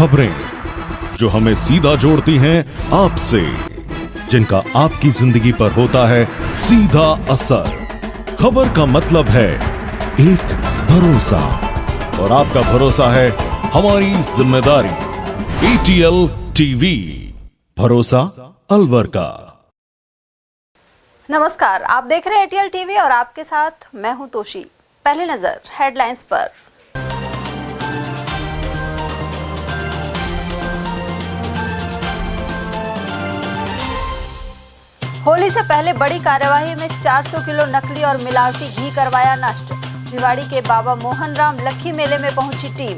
खबरें जो हमें सीधा जोड़ती हैं आपसे, जिनका आपकी जिंदगी पर होता है सीधा असर। खबर का मतलब है एक भरोसा, और आपका भरोसा है हमारी जिम्मेदारी। ATL टीवी, भरोसा अलवर का। नमस्कार, आप देख रहे हैं ATL टीवी और आपके साथ मैं हूं तोशी। पहले नजर हेडलाइंस पर। होली से पहले बड़ी कार्यवाही में 400 किलो नकली और मिलावटी घी करवाया नष्ट। भिवाड़ी के बाबा मोहन राम लक्खी मेले में पहुंची टीम।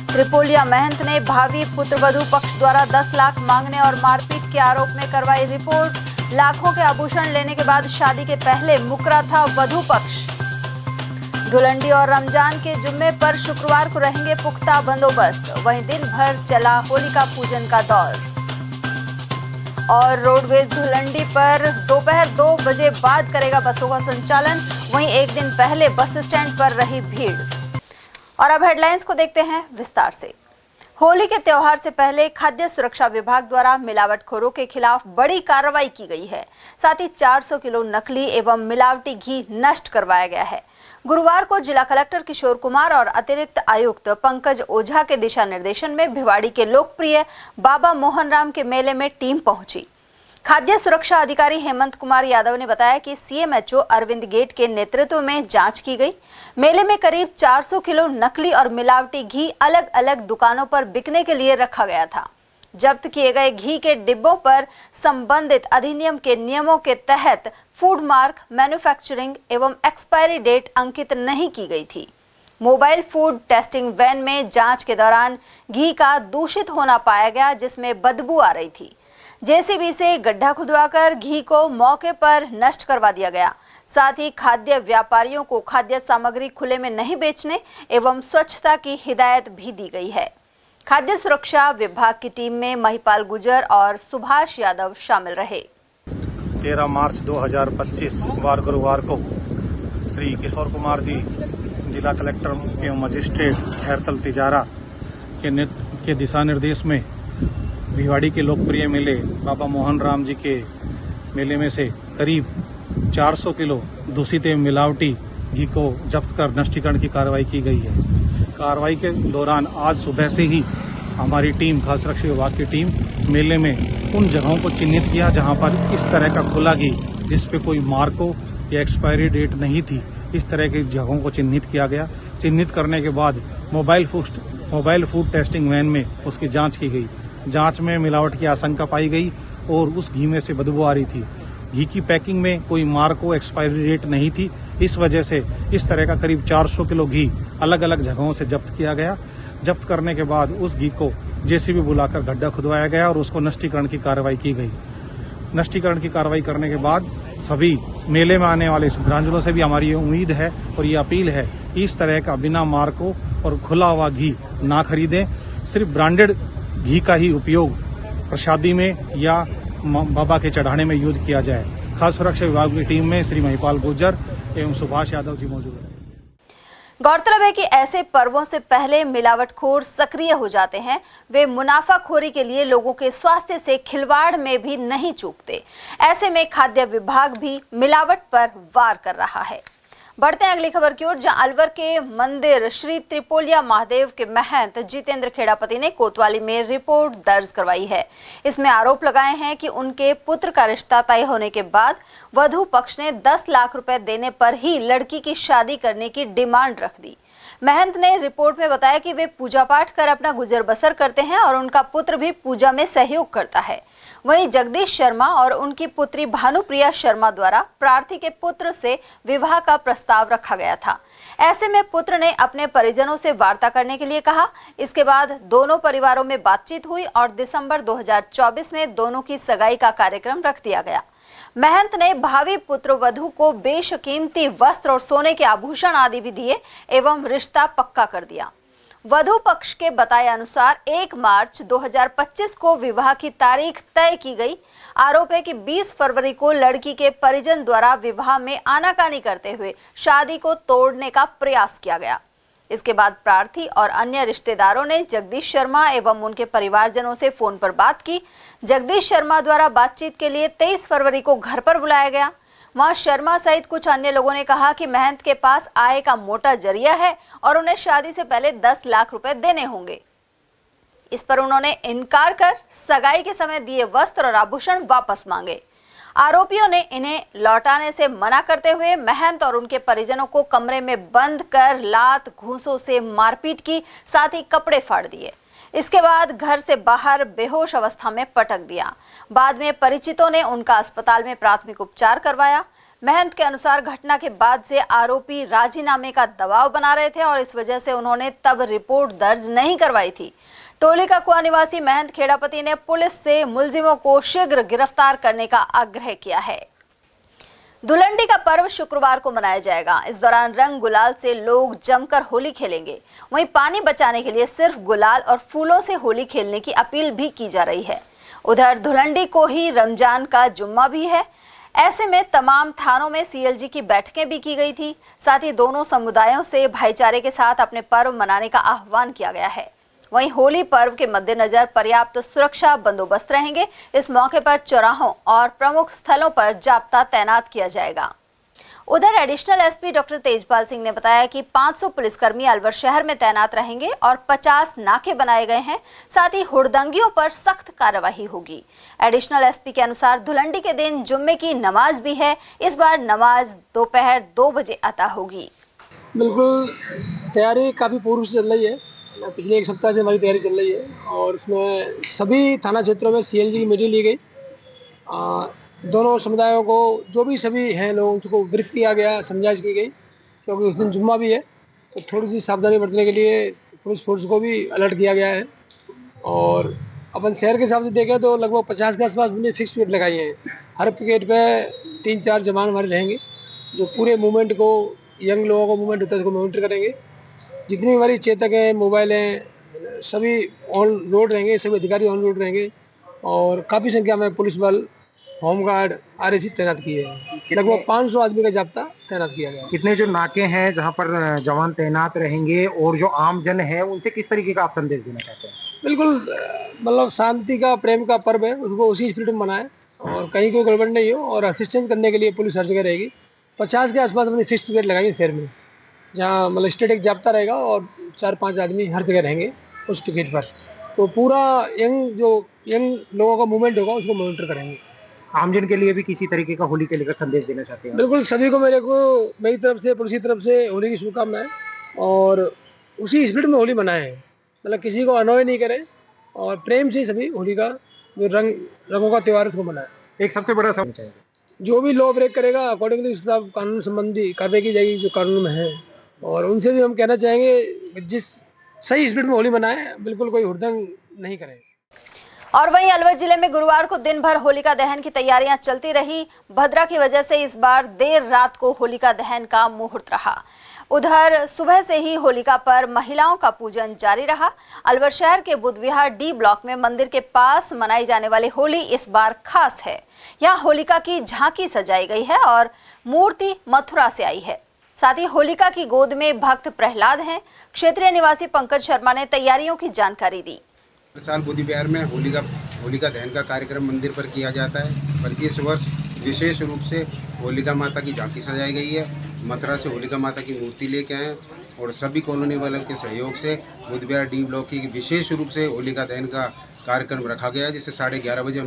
त्रिपोलिया महंत ने भावी पुत्रवधू पक्ष द्वारा 10 लाख मांगने और मारपीट के आरोप में करवाई रिपोर्ट। लाखों के आभूषण लेने के बाद शादी के पहले मुकरा था वधू पक्ष। धुलंडी और रमजान के जुम्मे पर शुक्रवार को रहेंगे पुख्ता बंदोबस्त। वहीं दिन भर चला होलिका पूजन का दौर। और रोडवेज धुलंडी पर दोपहर 2 बजे बाद करेगा बसों का संचालन। वहीं एक दिन पहले बस स्टैंड पर रही भीड़। और अब हेडलाइंस को देखते हैं विस्तार से। होली के त्योहार से पहले खाद्य सुरक्षा विभाग द्वारा मिलावटखोरों के खिलाफ बड़ी कार्रवाई की गई है। साथ ही 400 किलो नकली एवं मिलावटी घी नष्ट करवाया गया है। गुरुवार को जिला कलेक्टर किशोर कुमार और अतिरिक्त आयुक्त पंकज ओझा के दिशा निर्देशन में भिवाड़ी के लोकप्रिय बाबा मोहन राम के मेले में टीम पहुंची। खाद्य सुरक्षा अधिकारी हेमंत कुमार यादव ने बताया कि CMHO अरविंद गेट के नेतृत्व में जांच की गई। मेले में करीब 400 किलो नकली और मिलावटी घी अलग अलग दुकानों पर बिकने के लिए रखा गया था। जब्त किए गए घी के डिब्बों पर संबंधित अधिनियम के नियमों के तहत फूड मार्क, मैन्युफैक्चरिंग एवं एक्सपायरी डेट अंकित नहीं की गई थी। मोबाइल फूड टेस्टिंग वैन में जांच के दौरान घी का दूषित होना पाया गया, जिसमें बदबू आ रही थी। JCB से गड्ढा खुदवाकर घी को मौके पर नष्ट करवा दिया गया। साथ ही खाद्य व्यापारियों को खाद्य सामग्री खुले में नहीं बेचने एवं स्वच्छता की हिदायत भी दी गई है। खाद्य सुरक्षा विभाग की टीम में महिपाल गुजर और सुभाष यादव शामिल रहे। 13 मार्च 2025 वार गुरुवार को श्री किशोर कुमार जी जिला कलेक्टर एवं मजिस्ट्रेट खैरतल तिजारा के दिशा निर्देश में भिवाड़ी के लोकप्रिय मेले बाबा मोहन राम जी के मेले में से करीब 400 किलो दूषित एवं मिलावटी घी को जब्त कर नष्टीकरण की कार्रवाई की गई है। कार्रवाई के दौरान आज सुबह से ही हमारी टीम, खाद्य सुरक्षा विभाग की टीम, मेले में उन जगहों को चिन्हित किया जहां पर इस तरह का खुला घी जिस पे कोई मार्को या एक्सपायरी डेट नहीं थी, इस तरह की जगहों को चिन्हित किया गया। चिन्हित करने के बाद मोबाइल फूड टेस्टिंग वैन में उसकी जांच की गई। जांच में मिलावट की आशंका पाई गई और उस घी में से बदबू आ रही थी। घी की पैकिंग में कोई मार्को, एक्सपायरी डेट नहीं थी। इस वजह से इस तरह का करीब 400 किलो घी अलग अलग जगहों से जब्त किया गया। जब्त करने के बाद उस घी को JCB बुलाकर गड्ढा खुदवाया गया और उसको नष्टीकरण की कार्रवाई की गई। नष्टीकरण की कार्रवाई करने के बाद सभी मेले में आने वाले श्रद्धांजलों से भी हमारी ये उम्मीद है और ये अपील है कि इस तरह का बिना मार्को और खुला हुआ घी ना खरीदें। सिर्फ ब्रांडेड घी का ही उपयोग प्रसादी में या बाबा के चढ़ाने में यूज किया जाए। खाद्य सुरक्षा विभाग की टीम में श्री महिपाल गुर्जर एवं सुभाष यादव जी मौजूद हैं। गौरतलब है कि ऐसे पर्वों से पहले मिलावटखोर सक्रिय हो जाते हैं। वे मुनाफाखोरी के लिए लोगों के स्वास्थ्य से खिलवाड़ में भी नहीं चूकते। ऐसे में खाद्य विभाग भी मिलावट पर वार कर रहा है। बढ़ते हैं अगली खबर की ओर, जहां अलवर के मंदिर श्री त्रिपोलिया महादेव के महंत जितेंद्र खेड़ापति ने कोतवाली में रिपोर्ट दर्ज करवाई है। इसमें आरोप लगाए हैं कि उनके पुत्र का रिश्ता तय होने के बाद वधू पक्ष ने 10 लाख रुपए देने पर ही लड़की की शादी करने की डिमांड रख दी। महंत ने रिपोर्ट में बताया कि वे पूजा पाठ कर अपना गुजर बसर करते हैं और उनका पुत्र भी पूजा में सहयोग करता है। वहीं जगदीश शर्मा और उनकी पुत्री भानुप्रिया शर्मा द्वारा प्रार्थी के पुत्र से विवाह का प्रस्ताव रखा गया था। ऐसे में पुत्र ने अपने परिजनों से वार्ता करने के लिए कहा। इसके बाद दोनों परिवारों में बातचीत हुई और दिसंबर 2024 में दोनों की सगाई का कार्यक्रम रख दिया गया। महंत ने भावी पुत्र वधू को बेशकीमती वस्त्र और सोने के आभूषण आदि भी दिए एवं रिश्ता पक्का कर दिया। वधू पक्ष के बताए अनुसार 1 मार्च 2025 को विवाह की तारीख तय की गई। आरोप है कि 20 फरवरी को लड़की के परिजन द्वारा विवाह में आनाकानी करते हुए शादी को तोड़ने का प्रयास किया गया। इसके बाद प्रार्थी और अन्य रिश्तेदारों ने जगदीश शर्मा एवं उनके परिवारजनों से फोन पर बात की। जगदीश शर्मा द्वारा बातचीत के लिए 23 फरवरी को घर पर बुलाया गया। वहां शर्मा सहित कुछ अन्य लोगों ने कहा कि महंत के पास आय का मोटा जरिया है और उन्हें शादी से पहले 10 लाख रुपए देने होंगे। इस पर उन्होंने इनकार कर सगाई के समय दिए वस्त्र और आभूषण वापस मांगे। आरोपियों ने इन्हें लौटाने से मना करते हुए महंत और उनके परिजनों को कमरे में बंद कर लात घूंसों से मारपीट की, साथ ही कपड़े फाड़ दिए। इसके बाद घर से बाहर बेहोश अवस्था में पटक दिया। बाद में परिचितों ने उनका अस्पताल में प्राथमिक उपचार करवाया। महंत के अनुसार घटना के बाद से आरोपी राजीनामे का दबाव बना रहे थे और इस वजह से उन्होंने तब रिपोर्ट दर्ज नहीं करवाई थी। टोली का कुआ निवासी महंत खेड़ापति ने पुलिस से मुलजिमों को शीघ्र गिरफ्तार करने का आग्रह किया है। धुलंडी का पर्व शुक्रवार को मनाया जाएगा। इस दौरान रंग गुलाल से लोग जमकर होली खेलेंगे। वहीं पानी बचाने के लिए सिर्फ गुलाल और फूलों से होली खेलने की अपील भी की जा रही है। उधर धुलंडी को ही रमजान का जुम्मा भी है। ऐसे में तमाम थानों में सीएलजी की बैठकें भी की गई थी। साथ ही दोनों समुदायों से भाईचारे के साथ अपने पर्व मनाने का आह्वान किया गया है। वहीं होली पर्व के मद्देनजर पर्याप्त सुरक्षा बंदोबस्त रहेंगे। इस मौके पर चौराहों और प्रमुख स्थलों पर जाब्ता तैनात किया जाएगा। उधर additional SP doctor Tejpal Singh ने बताया कि 500 पुलिसकर्मी अलवर शहर में तैनात रहेंगे और 50 नाके बनाए गए हैं। साथ ही हुड़दंगियों पर सख्त कार्रवाई होगी। एडिशनल एसपी के अनुसार धुलंडी के दिन जुम्मे की नमाज भी है। इस बार नमाज दोपहर 2 बजे अता होगी। बिल्कुल तैयारी काफ़ी पूर्व से चल रही है। पिछले 1 सप्ताह से हमारी तैयारी चल रही है और इसमें सभी थाना क्षेत्रों में सीएलजी की मीटिंग ली गई। दोनों समुदायों को जो भी सभी हैं लोग उनको ब्रीफ किया गया, समझाइश की गई, क्योंकि उस दिन जुम्मा भी है तो थोड़ी सी सावधानी बरतने के लिए पुलिस फोर्स को भी अलर्ट किया गया है। और अपन शहर के हिसाब से देखें तो लगभग 50 के आसपास हमने फिक्स पिकेट लगाई है। हर पिकेट पे 3-4 जवान हमारे रहेंगे जो पूरे मूवमेंट को, यंग लोगों को मूवमेंट होता है उसको मॉनिटर करेंगे। जितनी हमारी चेतक है, मोबाइल हैं, सभी ऑन रोड रहेंगे, सभी अधिकारी ऑन रोड रहेंगे और काफ़ी संख्या में पुलिस बल, होमगार्ड, आरएसी तैनात किए हैं। लगभग 500 आदमी का जाब्ता तैनात किया गया। कितने जो नाके हैं जहां पर जवान तैनात रहेंगे और जो आम जन है उनसे किस तरीके का आप संदेश देना चाहते हैं? बिल्कुल मतलब शांति का, प्रेम का पर्व है, उसको उसी स्पिरिट में मनाएं और कहीं कोई गड़बड़ नहीं हो। और असिस्टेंस करने के लिए पुलिस हर जगह रहेगी। 50 के आसपास हमने फिक्स पिकेट लगाई है शहर में, जहाँ मतलब स्टेटिक जाब्ता रहेगा और 4-5 आदमी हर जगह रहेंगे उस टिकट पर। तो पूरा यंग लोगों का मूवमेंट होगा उसको मॉनिटर करेंगे। आमजन के लिए भी किसी तरीके का होली के लेकर संदेश देना चाहते हैं? बिल्कुल सभी को मेरी तरफ से, पुलिस की तरफ से होली की शुभकामनाएं और उसी स्पिरिट में होली मनाएं। मतलब किसी को अनॉय नहीं करें और प्रेम से सभी होली का जो रंगों का त्यौहार उसको मनाएं। एक सबसे बड़ा समझ चाहिए, जो भी लॉ ब्रेक करेगा अकॉर्डिंगली सब कानून संबंधी कार्रवाई की जाएगी जो कानून में है। और उनसे भी हम कहना चाहेंगे जिस सही स्पिरिट में होली मनाएं, बिल्कुल कोई हुड़दंग नहीं करें। और वहीं अलवर जिले में गुरुवार को दिन भर होलिका दहन की तैयारियां चलती रही। भद्रा की वजह से इस बार देर रात को होलिका दहन का मुहूर्त रहा। उधर सुबह से ही होलिका पर महिलाओं का पूजन जारी रहा। अलवर शहर के बुद्ध विहार डी ब्लॉक में मंदिर के पास मनाई जाने वाली होली इस बार खास है। यहाँ होलिका की झांकी सजाई गई है और मूर्ति मथुरा से आई है। साथ ही होलिका की गोद में भक्त प्रहलाद हैं। क्षेत्रीय निवासी पंकज शर्मा ने तैयारियों की जानकारी दी। हर साल बुद्ध विहार में होलिका दहन का कार्यक्रम मंदिर पर किया जाता है, पर इस वर्ष विशेष रूप से होलिका माता की झांकी सजाई गई है। मथुरा से होलिका माता की मूर्ति लेके आए और सभी कॉलोनी वालों के सहयोग से बुद्ध विहार डी ब्लॉक की विशेष रूप से होलिका दहन का कार्यक्रम रखा गया है, जिससे 11:30 बजे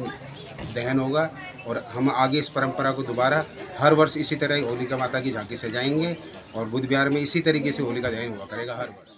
दहन होगा। और हम आगे इस परंपरा को दोबारा हर वर्ष इसी तरह होलिका माता की झांकी सजाएंगे और बुद्ध विहार में इसी तरीके से होलिका दहन हुआ करेगा हर वर्ष।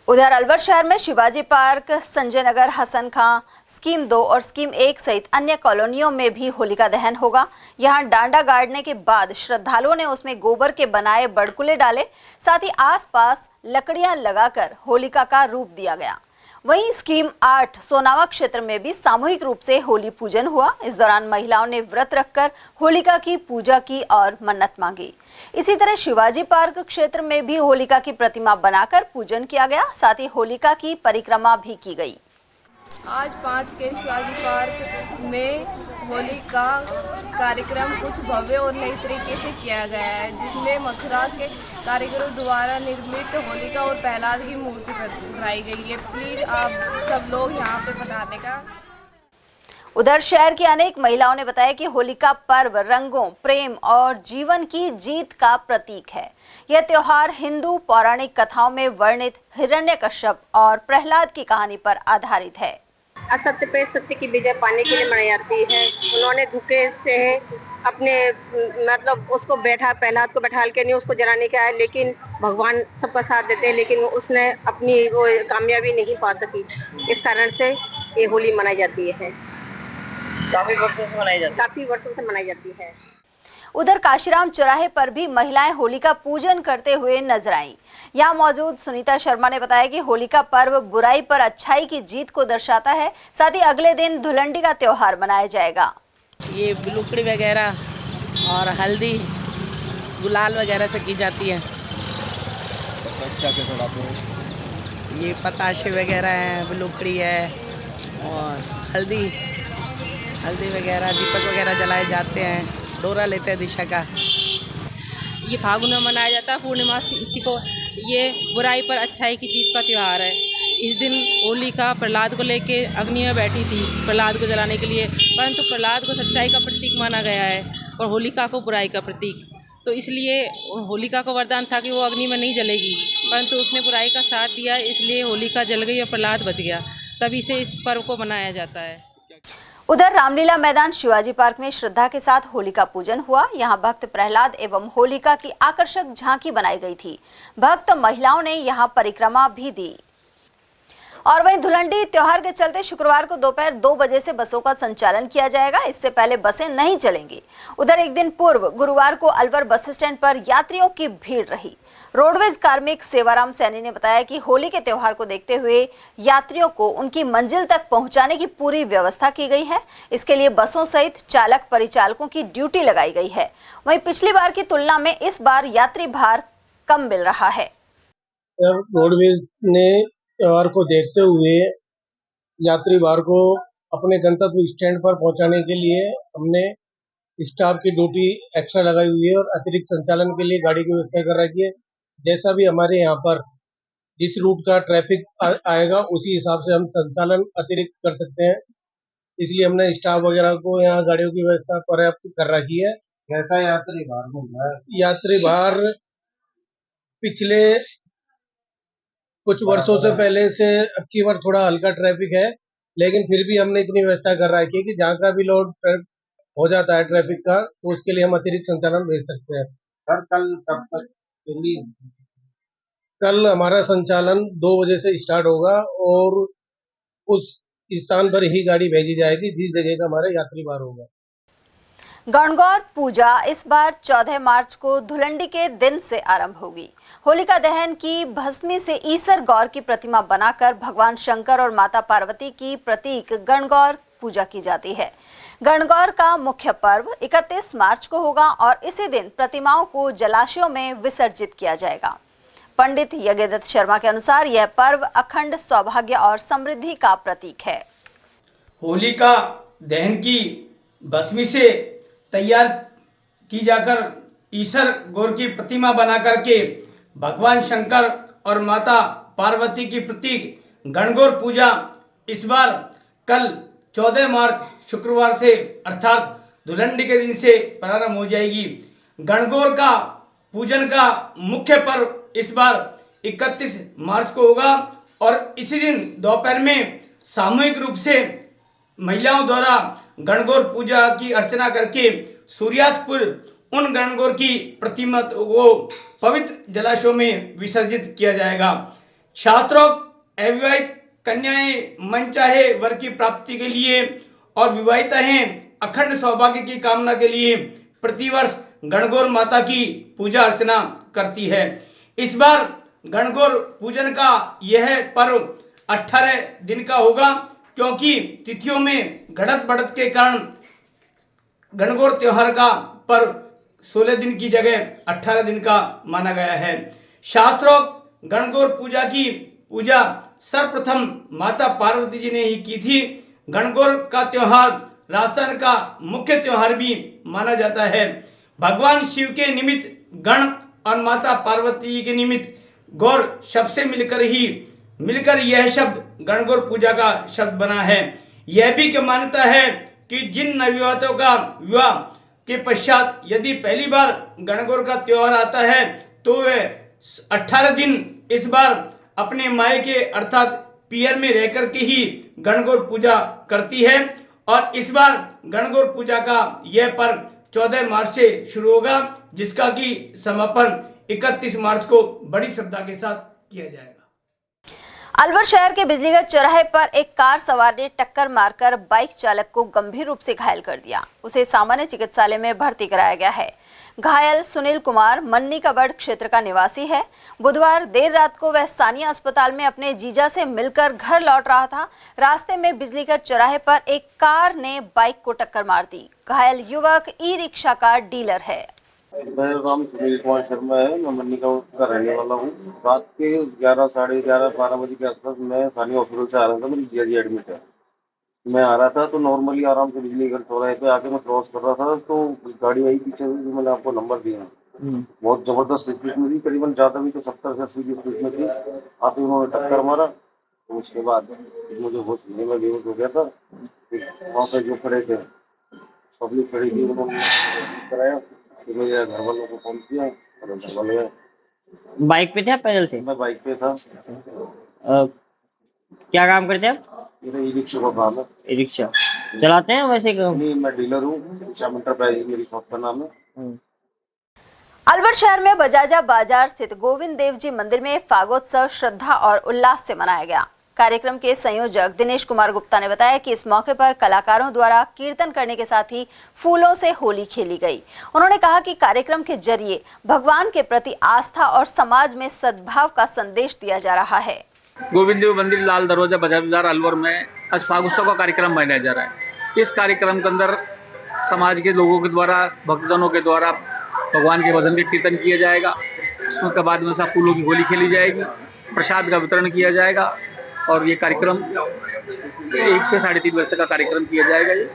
उधर अलवर शहर में शिवाजी पार्क, संजय नगर, हसन खां, स्कीम 2 और स्कीम 1 सहित अन्य कॉलोनियों में भी होलिका दहन होगा। यहां डांडा गाड़ने के बाद श्रद्धालुओं ने उसमें गोबर के बनाए बड़कुले डाले। साथ ही आसपास लकड़ियां लगाकर होलिका का रूप दिया गया। वहीं स्कीम 8 सोनावा क्षेत्र में भी सामूहिक रूप से होली पूजन हुआ। इस दौरान महिलाओं ने व्रत रखकर होलिका की पूजा की और मन्नत मांगी। इसी तरह शिवाजी पार्क क्षेत्र में भी होलिका की प्रतिमा बनाकर पूजन किया गया। साथ ही होलिका की परिक्रमा भी की गई। आज 5 के शिवाजी पार्क में होली का कार्यक्रम कुछ भव्य और नई तरीके से किया गया है, जिसमें मथुरा के कारीगरों द्वारा निर्मित होलिका और प्रहलाद की मूर्ति बनाई गई है। प्लीज आप सब लोग यहाँ पे पधारने का। उधर शहर की अनेक महिलाओं ने बताया कि होली का पर्व रंगों, प्रेम और जीवन की जीत का प्रतीक है। यह त्योहार हिंदू पौराणिक कथाओं में वर्णित हिरण्यकश्यप और प्रहलाद की कहानी पर आधारित है। असत्य पे सत्य की विजय पाने के लिए मनाई जाती है। उन्होंने धोखे से अपने मतलब उसको प्रहलाद को बैठा के नहीं उसको जलाने के आए, लेकिन भगवान सबका साथ देते हैं, लेकिन उसने अपनी वो कामयाबी नहीं पा सकी। इस कारण से ये होली मनाई जाती है। काफी वर्षों से मनाई जाती है। उधर काशीराम चौराहे पर भी महिलाएं होली का पूजन करते हुए नजर आईं। यहाँ मौजूद सुनीता शर्मा ने बताया कि होली का पर्व बुराई पर अच्छाई की जीत को दर्शाता है। साथ ही अगले दिन धुलंडी का त्योहार मनाया जाएगा। ये लुकड़ी वगैरह और हल्दी गुलाल वगैरह से की जाती है। अच्छा, क्या क्या चढ़ाते हो? ये पताशे वगैरह है, लुकड़ी है और हल्दी वगैरह, दीपक वगैरह जलाए जाते हैं, डोरा लेते हैं दिशा का। ये फागुन में मनाया जाता है पूर्णिमा इसी को। ये बुराई पर अच्छाई की जीत का त्यौहार है। इस दिन होलिका प्रहलाद को लेके अग्नि में बैठी थी प्रहलाद को जलाने के लिए, परंतु प्रहलाद को सच्चाई का प्रतीक माना गया है और होलिका को बुराई का प्रतीक। तो इसलिए होलिका को वरदान था कि वो अग्नि में नहीं जलेगी, परंतु उसने बुराई का साथ दिया, इसलिए होलिका जल गई और प्रहलाद बच गया। तभी से इस पर्व को मनाया जाता है। उधर रामलीला मैदान शिवाजी पार्क में श्रद्धा के साथ होलिका पूजन हुआ। यहां भक्त प्रहलाद एवं होलिका की आकर्षक झांकी बनाई गई थी। भक्त महिलाओं ने यहां परिक्रमा भी दी। और वहीं धुलंडी त्योहार के चलते शुक्रवार को दोपहर 2 बजे से बसों का संचालन किया जाएगा। इससे पहले बसें नहीं चलेंगी। उधर एक दिन पूर्व गुरुवार को अलवर बस स्टैंड पर यात्रियों की भीड़ रही। रोडवेज कार्मिक सेवाराम सैनी ने बताया कि होली के त्योहार को देखते हुए यात्रियों को उनकी मंजिल तक पहुंचाने की पूरी व्यवस्था की गई है। इसके लिए बसों सहित चालक परिचालकों की ड्यूटी लगाई गई है। वहीं पिछली बार की तुलना में इस बार यात्री भार कम मिल रहा है। रोडवेज ने त्योहार को देखते हुए यात्री भार को अपने गंतव्य स्टैंड पर पहुंचाने के लिए हमने स्टाफ की ड्यूटी एक्स्ट्रा लगाई हुई है और अतिरिक्त संचालन के लिए गाड़ी की व्यवस्था कर रखी है। जैसा भी हमारे यहाँ पर जिस रूट का ट्रैफिक आएगा उसी हिसाब से हम संचालन अतिरिक्त कर सकते हैं। इसलिए हमने स्टाफ वगैरह को यहाँ गाड़ियों की व्यवस्था पर्याप्त कर रखी है। कैसा यात्री भार मिल रहा है? यात्री भार पिछले कुछ वर्षों से पहले से अब की बार थोड़ा हल्का ट्रैफिक है, लेकिन फिर भी हमने इतनी व्यवस्था कर रखी है कि जहाँ का भी लोड हो जाता है ट्रैफिक का, तो उसके लिए हम अतिरिक्त संचालन भेज सकते हैं। सर, कल कब तक? कल हमारा संचालन 2 बजे से स्टार्ट होगा और उस स्थान पर ही गाड़ी भेजी जाएगी जिस जगह का हमारा यात्री भार होगा। गणगौर पूजा इस बार 14 मार्च को धुलंडी के दिन से आरंभ होगी। होलिका दहन की भस्मी से ईसर गौर की प्रतिमा बनाकर भगवान शंकर और माता पार्वती की प्रतीक गणगौर पूजा की जाती है। गणगौर का मुख्य पर्व 31 मार्च को होगा और इसी दिन प्रतिमाओं को जलाशयों में विसर्जित किया जाएगा। पंडित यज्ञदत्त शर्मा के अनुसार यह पर्व अखंड सौभाग्य और समृद्धि का प्रतीक है। होलिका दहन की भस्मी से तैयार की जाकर ईश्वर गौर की प्रतिमा बना करके भगवान शंकर और माता पार्वती की प्रतीक गणगौर पूजा इस बार कल 14 मार्च शुक्रवार से अर्थात धुलंडी के दिन से प्रारंभ हो जाएगी। गणगौर का पूजन का मुख्य पर्व इस बार 31 मार्च को होगा और इसी दिन दोपहर में सामूहिक रूप से महिलाओं द्वारा गणगौर पूजा की अर्चना करके सूर्यास्त पूर्व उन गणगौर की प्रतिमा को पवित्र जलाशयों में विसर्जित किया जाएगा। शास्त्रोक्त अविवाहित कन्याएं मनचाहे वर की प्राप्ति के लिए और विवाहिताएं अखंड सौभाग्य की कामना के लिए प्रतिवर्ष गणगौर माता की पूजा अर्चना करती है। इस बार गणगौर पूजन का यह पर्व 18 दिन का होगा, क्योंकि तिथियों में घटत बढ़त के कारण गणगौर त्योहार का पर्व 16 दिन की जगह 18 दिन का माना गया है। शास्त्रोक्त गणगौर पूजा की पूजा सर्वप्रथम माता पार्वती जी ने ही की थी। गणगौर का त्योहार राजस्थान का मुख्य त्योहार भी माना जाता है। भगवान शिव के निमित्त गण और माता पार्वती जी के निमित्त गौर शब्द से मिलकर यह शब्द गणगौर पूजा का शब्द बना है। यह भी मान्यता है कि जिन नवविवाहितों का विवाह के पश्चात यदि पहली बार गणगौर का त्योहार आता है तो वे 18 दिन इस बार अपने मायके अर्थात पियर में रहकर के ही गणगौर पूजा करती है। और इस बार गणगौर पूजा का यह पर्व 14 मार्च से शुरू होगा, जिसका कि समापन 31 मार्च को बड़ी श्रद्धा के साथ किया जाएगा। अलवर शहर के बिजलीघर चौराहे पर एक कार सवार ने टक्कर मारकर बाइक चालक को गंभीर रूप से घायल कर दिया। उसे सामान्य चिकित्सालय में भर्ती कराया गया है। घायल सुनील कुमार मन्नी का बड़ क्षेत्र का निवासी है। बुधवार देर रात को वह सानिया अस्पताल में अपने जीजा से मिलकर घर लौट रहा था। रास्ते में बिजलीघर चौराहे पर एक कार ने बाइक को टक्कर मार दी। घायल युवक ई रिक्शा का डीलर है। मेरा नाम सुनील कुमार शर्मा है। मैं मन्नी का रहने वाला हूँ। रात के 11, साढ़े 11, 12 बजे के आसपास मैं सानिया हॉस्पिटल से आ रहा था। मेरी जीजा जी एडमिट है। मैं आ रहा था तो नॉर्मली आराम से बिजलीघर चौराहे पे आके मैं क्रॉस कर रहा था तो गाड़ी आई पीछे से, जो मैंने आपको नंबर दिया बहुत जबरदस्त स्पीड में थी, करीबन ज्यादा भी तो 70 से 80 की स्पीड में थी। आते उन्होंने टक्कर मारा तो उसके बाद मुझे होश नहीं, मैं बेहोश हो गया था। वहाँ पे जो खड़े थे पब्लिक खड़ी थी, उन्होंने कराया। फिर मेरे घर वालों को फोन किया और घर वाले गए। बाइक पे थे आप पैदल थे? मैं बाइक पे था। क्या काम करते हैं आप? मेरा ई रिक्शा का काम है। ई रिक्शा चलाते हैं वैसे? नहीं, मैं डीलर हूँ। श्याम एंटरप्राइज मेरी शॉप का नाम है। अलवर शहर में बजाजा बाजार स्थित गोविंद देव जी मंदिर में फागोत्सव श्रद्धा और उल्लास से मनाया गया। कार्यक्रम के संयोजक दिनेश कुमार गुप्ता ने बताया कि इस मौके पर कलाकारों द्वारा कीर्तन करने के साथ ही फूलों से होली खेली गई। उन्होंने कहा कि कार्यक्रम के जरिए भगवान के प्रति आस्था और समाज में सद्भाव का संदेश दिया जा रहा है। गोविंद देव मंदिर लाल दरवाजा बाजार अलवर में आज फागोत्सव का कार्यक्रम मनाया जा रहा है। इस कार्यक्रम के अंदर समाज के लोगों के द्वारा, भक्तजनों के द्वारा भगवान के भजन के कीर्तन किया जाएगा। उसके बाद में सब फूलों की होली खेली जाएगी, प्रसाद का वितरण किया जाएगा और ये कार्यक्रम 1 से 3.5 वर्ष का कार्यक्रम किया जाएगा। ये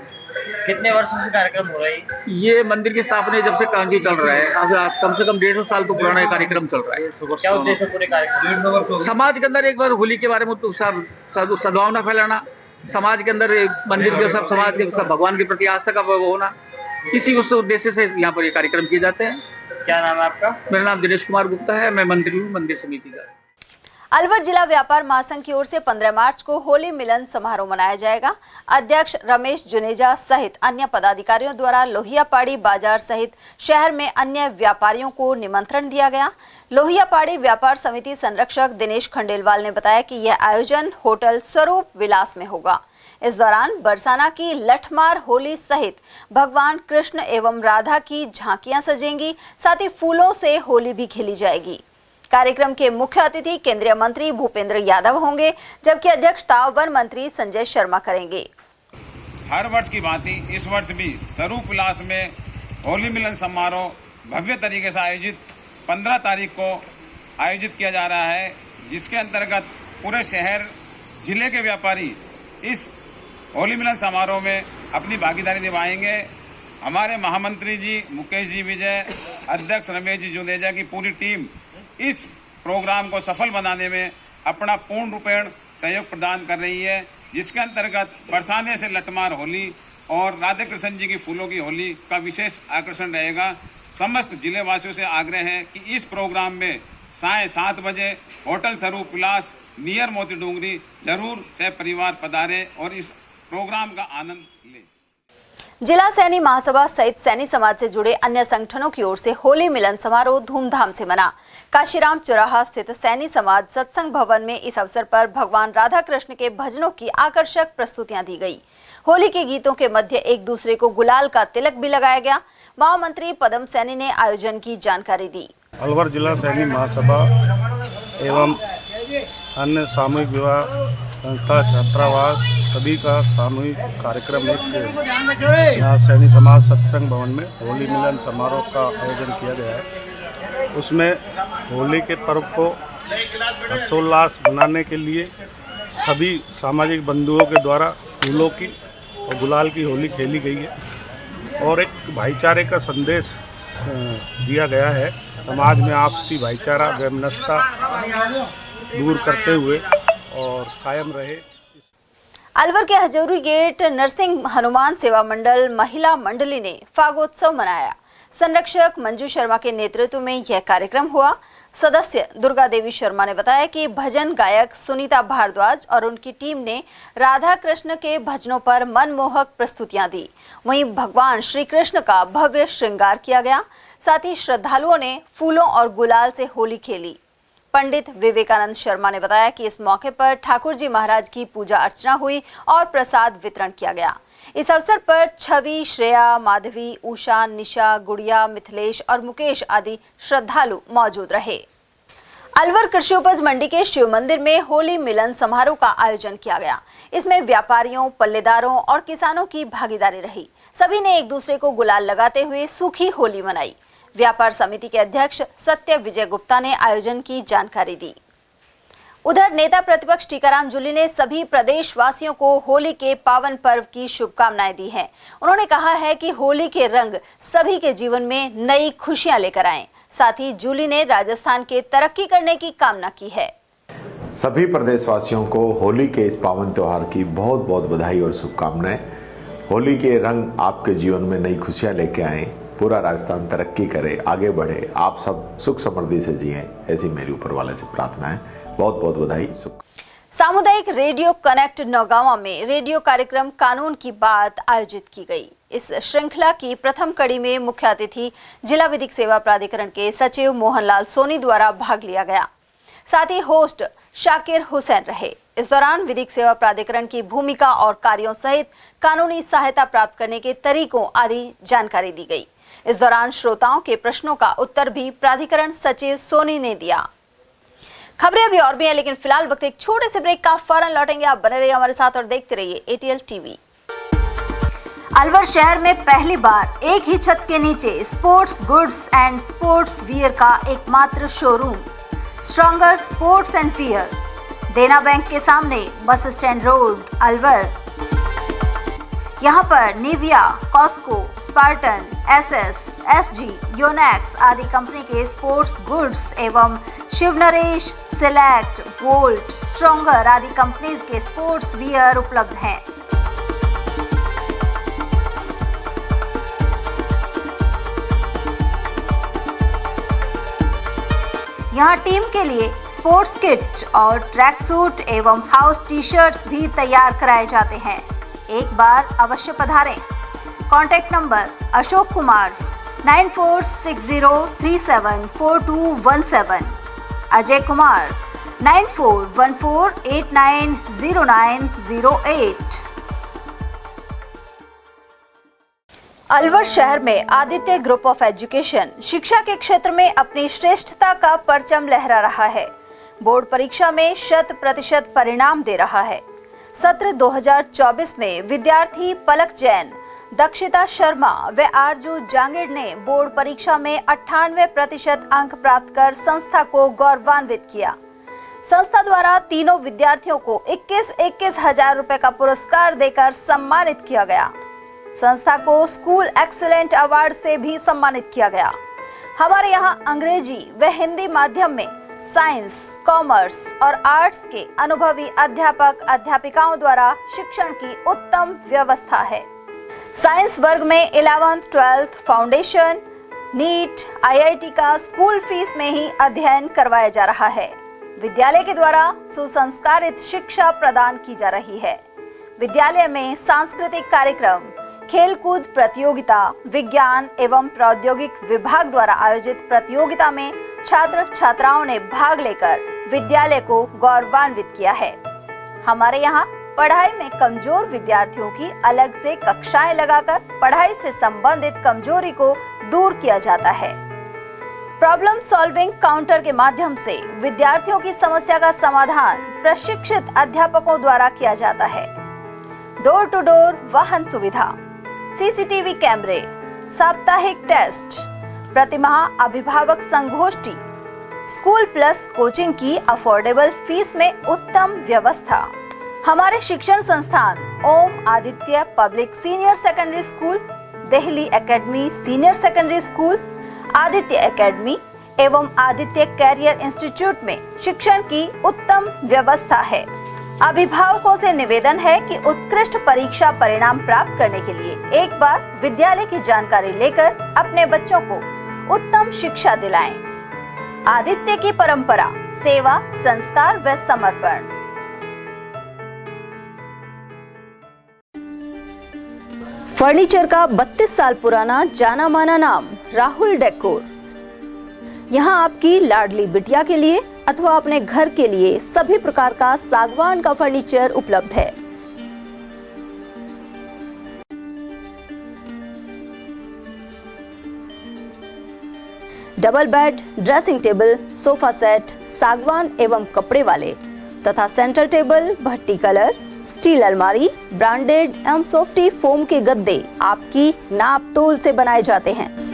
कितने वर्षों से कार्यक्रम हो रहा है? ये मंदिर की स्थापना जब से कांजी चल रहा है, अब कम से कम 150 साल तो पुराना ये कार्यक्रम चल रहा है। क्या उद्देश्य पूरे कार्यक्रम? समाज के अंदर एक बार होली के बारे में तो सद्भावना फैलाना, समाज के अंदर मंदिर के सब समाज के सब भगवान के प्रति आस्था का होना, इसी उद्देश्य से यहाँ पर ये कार्यक्रम किए जाते हैं। क्या नाम है आपका? मेरा नाम दिनेश कुमार गुप्ता है। मैं मंत्री हूँ, मंदिर समिति का। अलवर जिला व्यापार महासंघ की ओर से 15 मार्च को होली मिलन समारोह मनाया जाएगा। अध्यक्ष रमेश जुनेजा सहित अन्य पदाधिकारियों द्वारा लोहियापाड़ी बाजार सहित शहर में अन्य व्यापारियों को निमंत्रण दिया गया। लोहियापाड़ी व्यापार समिति संरक्षक दिनेश खंडेलवाल ने बताया कि यह आयोजन होटल स्वरूप विलास में होगा। इस दौरान बरसाना की लठमार होली सहित भगवान कृष्ण एवं राधा की झांकियां सजेंगी, साथ ही फूलों से होली भी खेली जाएगी। कार्यक्रम के मुख्य अतिथि केंद्रीय मंत्री भूपेंद्र यादव होंगे, जबकि अध्यक्षता वन मंत्री संजय शर्मा करेंगे। हर वर्ष की भांति इस वर्ष भी स्वरूप विलास में होली मिलन समारोह भव्य तरीके से आयोजित 15 तारीख को आयोजित किया जा रहा है, जिसके अंतर्गत पूरे शहर जिले के व्यापारी इस होली मिलन समारोह में अपनी भागीदारी निभाएंगे। हमारे महामंत्री जी मुकेश जी विजय, अध्यक्ष रमेश जी जुनेजा की पूरी टीम इस प्रोग्राम को सफल बनाने में अपना पूर्ण रूपेण सहयोग प्रदान कर रही है, जिसके अंतर्गत बरसाने से लठमार होली और राधे कृष्ण जी की फूलों की होली का विशेष आकर्षण रहेगा। समस्त जिले वासियों से आग्रह है कि इस प्रोग्राम में साय 7 बजे होटल स्वरूप विलास नियर मोती डूंगरी जरूर सह परिवार पधारे और इस प्रोग्राम का आनंद ले। जिला सैनी महासभा सहित सैनी समाज से जुड़े अन्य संगठनों की ओर से होली मिलन समारोह धूमधाम से मना। काशीराम चौराहा स्थित सैनी समाज सत्संग भवन में इस अवसर पर भगवान राधा कृष्ण के भजनों की आकर्षक प्रस्तुतियां दी गई। होली के गीतों के मध्य एक दूसरे को गुलाल का तिलक भी लगाया गया। महामंत्री पदम सैनी ने आयोजन की जानकारी दी। अलवर जिला सैनी महासभा एवं अन्य सामूहिक विवाह संस्था, छात्रावास सभी का सामूहिक कार्यक्रम यहाँ सैनी समाज सत्संग भवन में होली मिलन समारोह का आयोजन किया गया है। उसमें होली के पर्व को हर्षोल्लास मनाने के लिए सभी सामाजिक बंधुओं के द्वारा फूलों की और गुलाल की होली खेली गई है और एक भाईचारे का संदेश दिया गया है। समाज में आपसी भाईचारा वैमनस्यता दूर करते हुए और कायम रहे। अलवर के हजूरी गेट नरसिंह हनुमान सेवा मंडल महिला मंडली ने फागोत्सव मनाया। संरक्षक मंजू शर्मा के नेतृत्व में यह कार्यक्रम हुआ। सदस्य दुर्गा देवी शर्मा ने बताया कि भजन गायक सुनीता भारद्वाज और उनकी टीम ने राधा कृष्ण के भजनों पर मनमोहक प्रस्तुतियां दी। वहीं भगवान श्री कृष्ण का भव्य श्रृंगार किया गया। साथ ही श्रद्धालुओं ने फूलों और गुलाल से होली खेली। पंडित विवेकानंद शर्मा ने बताया कि इस मौके पर ठाकुर जी महाराज की पूजा अर्चना हुई और प्रसाद वितरण किया गया। इस अवसर पर छवि, श्रेया, माधवी, उषा, निशा, गुड़िया, मिथिलेश और मुकेश आदि श्रद्धालु मौजूद रहे। अलवर कृषि उपज मंडी के शिव मंदिर में होली मिलन समारोह का आयोजन किया गया। इसमें व्यापारियों, पल्लेदारों और किसानों की भागीदारी रही। सभी ने एक दूसरे को गुलाल लगाते हुए सूखी होली मनाई। व्यापार समिति के अध्यक्ष सत्य विजय गुप्ता ने आयोजन की जानकारी दी। उधर नेता प्रतिपक्ष टीकाराम जूली ने सभी प्रदेशवासियों को होली के पावन पर्व की शुभकामनाएं दी हैं। उन्होंने कहा है कि होली के रंग सभी के जीवन में नई खुशियां लेकर आएं। साथ ही जूली ने राजस्थान के तरक्की करने की कामना की है। सभी प्रदेशवासियों को होली के इस पावन त्योहार की बहुत बहुत बधाई और शुभकामनाएं। होली के रंग आपके जीवन में नई खुशियां लेके आए, पूरा राजस्थान तरक्की करे, आगे बढ़े, आप सब सुख समृद्धि से जिए, ऐसी मेरी ऊपर वाले से प्रार्थना है। बहुत बहुत बधाई। सामुदायिक रेडियो कनेक्ट नौगांवा में रेडियो कार्यक्रम कानून की बात आयोजित की गई। इस श्रृंखला की प्रथम कड़ी में मुख्य अतिथि जिला विधिक सेवा प्राधिकरण के सचिव मोहनलाल सोनी द्वारा भाग लिया गया। साथ ही होस्ट शाकिर हुसैन रहे। इस दौरान विधिक सेवा प्राधिकरण की भूमिका और कार्यों सहित कानूनी सहायता प्राप्त करने के तरीकों आदि जानकारी दी गई। इस दौरान श्रोताओं के प्रश्नों का उत्तर भी प्राधिकरण सचिव सोनी ने दिया। खबरें अभी और भी हैं, लेकिन फिलहाल वक्त एक छोटे से ब्रेक का। फौरन लौटेंगे। आप बने रहिए हमारे साथ और देखते रहिए ATL TV। अलवर शहर में पहली बार एक ही छत के नीचे sports goods and sports wear का एकमात्र showroom stronger sports and wear, Dena bank के सामने, बस स्टैंड रोड, अलवर। यहाँ पर Nivia, Cosco, Spartan, SS, SG, Yonex आदि कंपनी के स्पोर्ट्स गुड्स एवं Shiv Naresh, select, volt, stronger आदि कंपनीज के स्पोर्ट्स वियर उपलब्ध हैं। यहाँ टीम के लिए स्पोर्ट्स किट और ट्रैक सूट एवं हाउस टी-शर्ट्स भी तैयार कराए जाते हैं। एक बार अवश्य पधारें। Contact number Ashok Kumar 9460374217, Ajay Kumar 9414890908। अलवर शहर में आदित्य ग्रुप ऑफ एजुकेशन शिक्षा के क्षेत्र में अपनी श्रेष्ठता का परचम लहरा रहा है। बोर्ड परीक्षा में 100% परिणाम दे रहा है। सत्र 2024 में विद्यार्थी पलक जैन, दक्षिता शर्मा व आरजू जांगीड़ ने बोर्ड परीक्षा में 98% अंक प्राप्त कर संस्था को गौरवान्वित किया। संस्था द्वारा तीनों विद्यार्थियों को 21-21 हजार रुपए का पुरस्कार देकर सम्मानित किया गया। संस्था को स्कूल एक्सीलेंट अवार्ड से भी सम्मानित किया गया। हमारे यहाँ अंग्रेजी व हिंदी माध्यम में साइंस, कॉमर्स और आर्ट्स के अनुभवी अध्यापक अध्यापिकाओं द्वारा शिक्षण की उत्तम व्यवस्था है। साइंस वर्ग में 11th, 12th foundation, NEET, IIT का स्कूल फीस में ही अध्ययन करवाया जा रहा है। विद्यालय के द्वारा सुसंस्कारित शिक्षा प्रदान की जा रही है। विद्यालय में सांस्कृतिक कार्यक्रम, खेलकूद प्रतियोगिता, विज्ञान एवं प्रौद्योगिक विभाग द्वारा आयोजित प्रतियोगिता में छात्र छात्राओं ने भाग लेकर विद्यालय को गौरवान्वित किया है। हमारे यहाँ पढ़ाई में कमजोर विद्यार्थियों की अलग से कक्षाएं लगाकर पढ़ाई से संबंधित कमजोरी को दूर किया जाता है। प्रॉब्लम सॉल्विंग काउंटर के माध्यम से विद्यार्थियों की समस्या का समाधान प्रशिक्षित अध्यापकों द्वारा किया जाता है। डोर टू डोर वाहन सुविधा, CCTV कैमरे, साप्ताहिक टेस्ट, प्रतिमाह अभिभावक संगोष्ठी, स्कूल प्लस कोचिंग की अफोर्डेबल फीस में उत्तम व्यवस्था। हमारे शिक्षण संस्थान Om Aditya public senior secondary school, Delhi academy senior secondary school, Aditya academy एवं आदित्य कैरियर इंस्टीट्यूट में शिक्षण की उत्तम व्यवस्था है। अभिभावकों से निवेदन है कि उत्कृष्ट परीक्षा परिणाम प्राप्त करने के लिए एक बार विद्यालय की जानकारी लेकर अपने बच्चों को उत्तम शिक्षा दिलाएं। आदित्य की परंपरा, सेवा, संस्कार व समर्पण। फर्नीचर का 32 साल पुराना जाना माना नाम राहुल डेकोर। यहाँ आपकी लाडली बिटिया के लिए अथवा अपने घर के लिए सभी प्रकार का सागवान का फर्नीचर उपलब्ध है। Double bed, dressing table, sofa set सागवान एवं कपड़े वाले तथा सेंटर टेबल, भट्टी कलर, स्टील अलमारी, ब्रांडेड एवं सॉफ्टी फोम के गद्दे आपकी नाप तोल से बनाए जाते हैं।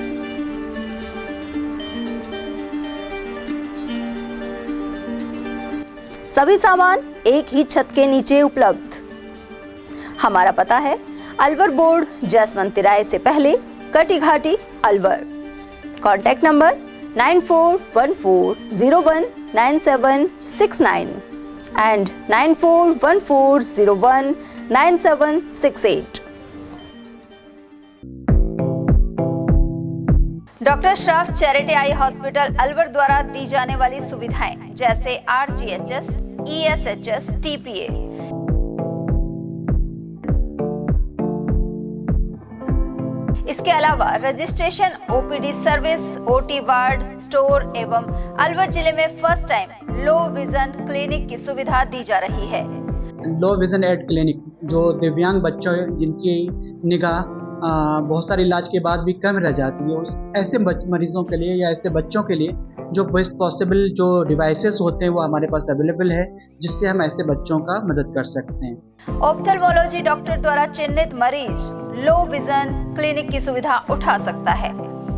सभी सामान एक ही छत के नीचे उपलब्ध। हमारा पता है अलवर बोर्ड, जसवंत तिराहे से पहले, कटी घाटी, Alwar. Contact number 9414019769 and 9414019768। Doctor Shroff charity eye hospital Alwar द्वारा दी जाने वाली सुविधाएं जैसे RGHS, ESHS, TPA, इसके अलावा registration, OPD service, OT ward, store एवं अलवर जिले में first time low vision clinic की सुविधा दी जा रही है। लो विजन एड क्लिनिक जो दिव्यांग बच्चों जिनकी निगाह बहुत सारे इलाज के बाद भी कम रह जाती है, उस ऐसे मरीजों के लिए या ऐसे बच्चों के लिए जो बेस्ट पॉसिबल जो डिवाइसेस होते हैं वो हमारे पास अवेलेबल है, जिससे हम ऐसे बच्चों का मदद कर सकते हैं। ऑप्थेल्मोलॉजी डॉक्टर द्वारा चिन्हित मरीज लो विजन क्लिनिक की सुविधा उठा सकता है।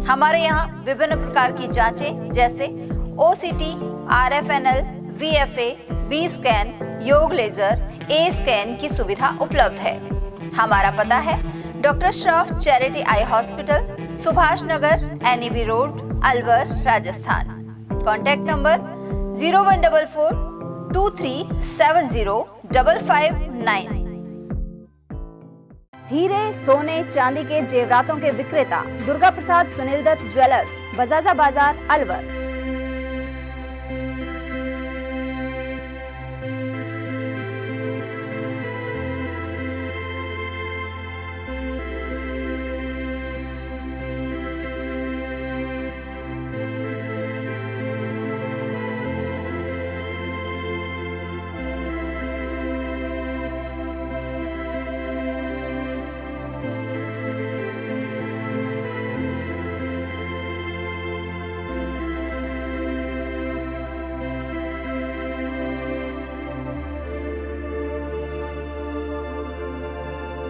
हमारे यहाँ विभिन्न प्रकार की जांचें जैसे OCT, RFNL, VFA, B scan, YAG laser, A scan की सुविधा उपलब्ध है। हमारा पता है doctor Shroff charity eye hospital, Subhash Nagar, NEB road, Alwar, Rajasthan. Contact number 014423705559। हीरे, सोने, चांदी के जेवरातों के विक्रेता दुर्गा प्रसाद सुनील दत्त ज्वेलर्स, बजाजा बाजार, अलवर।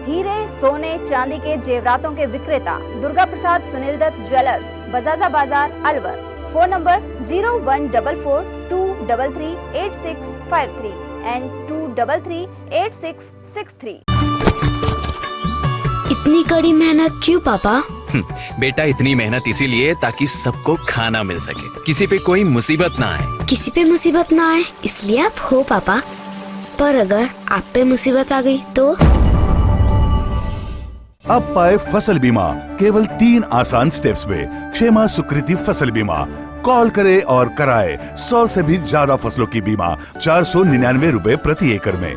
हीरे, सोने, चांदी के जेवरातों के विक्रेता Durga Prasad Sunil Dutt jewellers, Bajaja Bazaar, Alwar. Phone number 0144233863 and 2338663। इतनी कड़ी मेहनत क्यों पापा? बेटा इतनी मेहनत इसीलिए ताकि सबको खाना मिल सके, किसी पे कोई मुसीबत ना आए। किसी पे मुसीबत ना आए इसलिए आप हो पापा, पर अगर आप पे मुसीबत आ गई तो? अब पाए फसल बीमा केवल 3 आसान स्टेप्स में। क्षेमा सुकृति फसल बीमा। कॉल करे और कराए 100 से भी ज्यादा फसलों की बीमा 499 रुपए प्रति एकड़ में।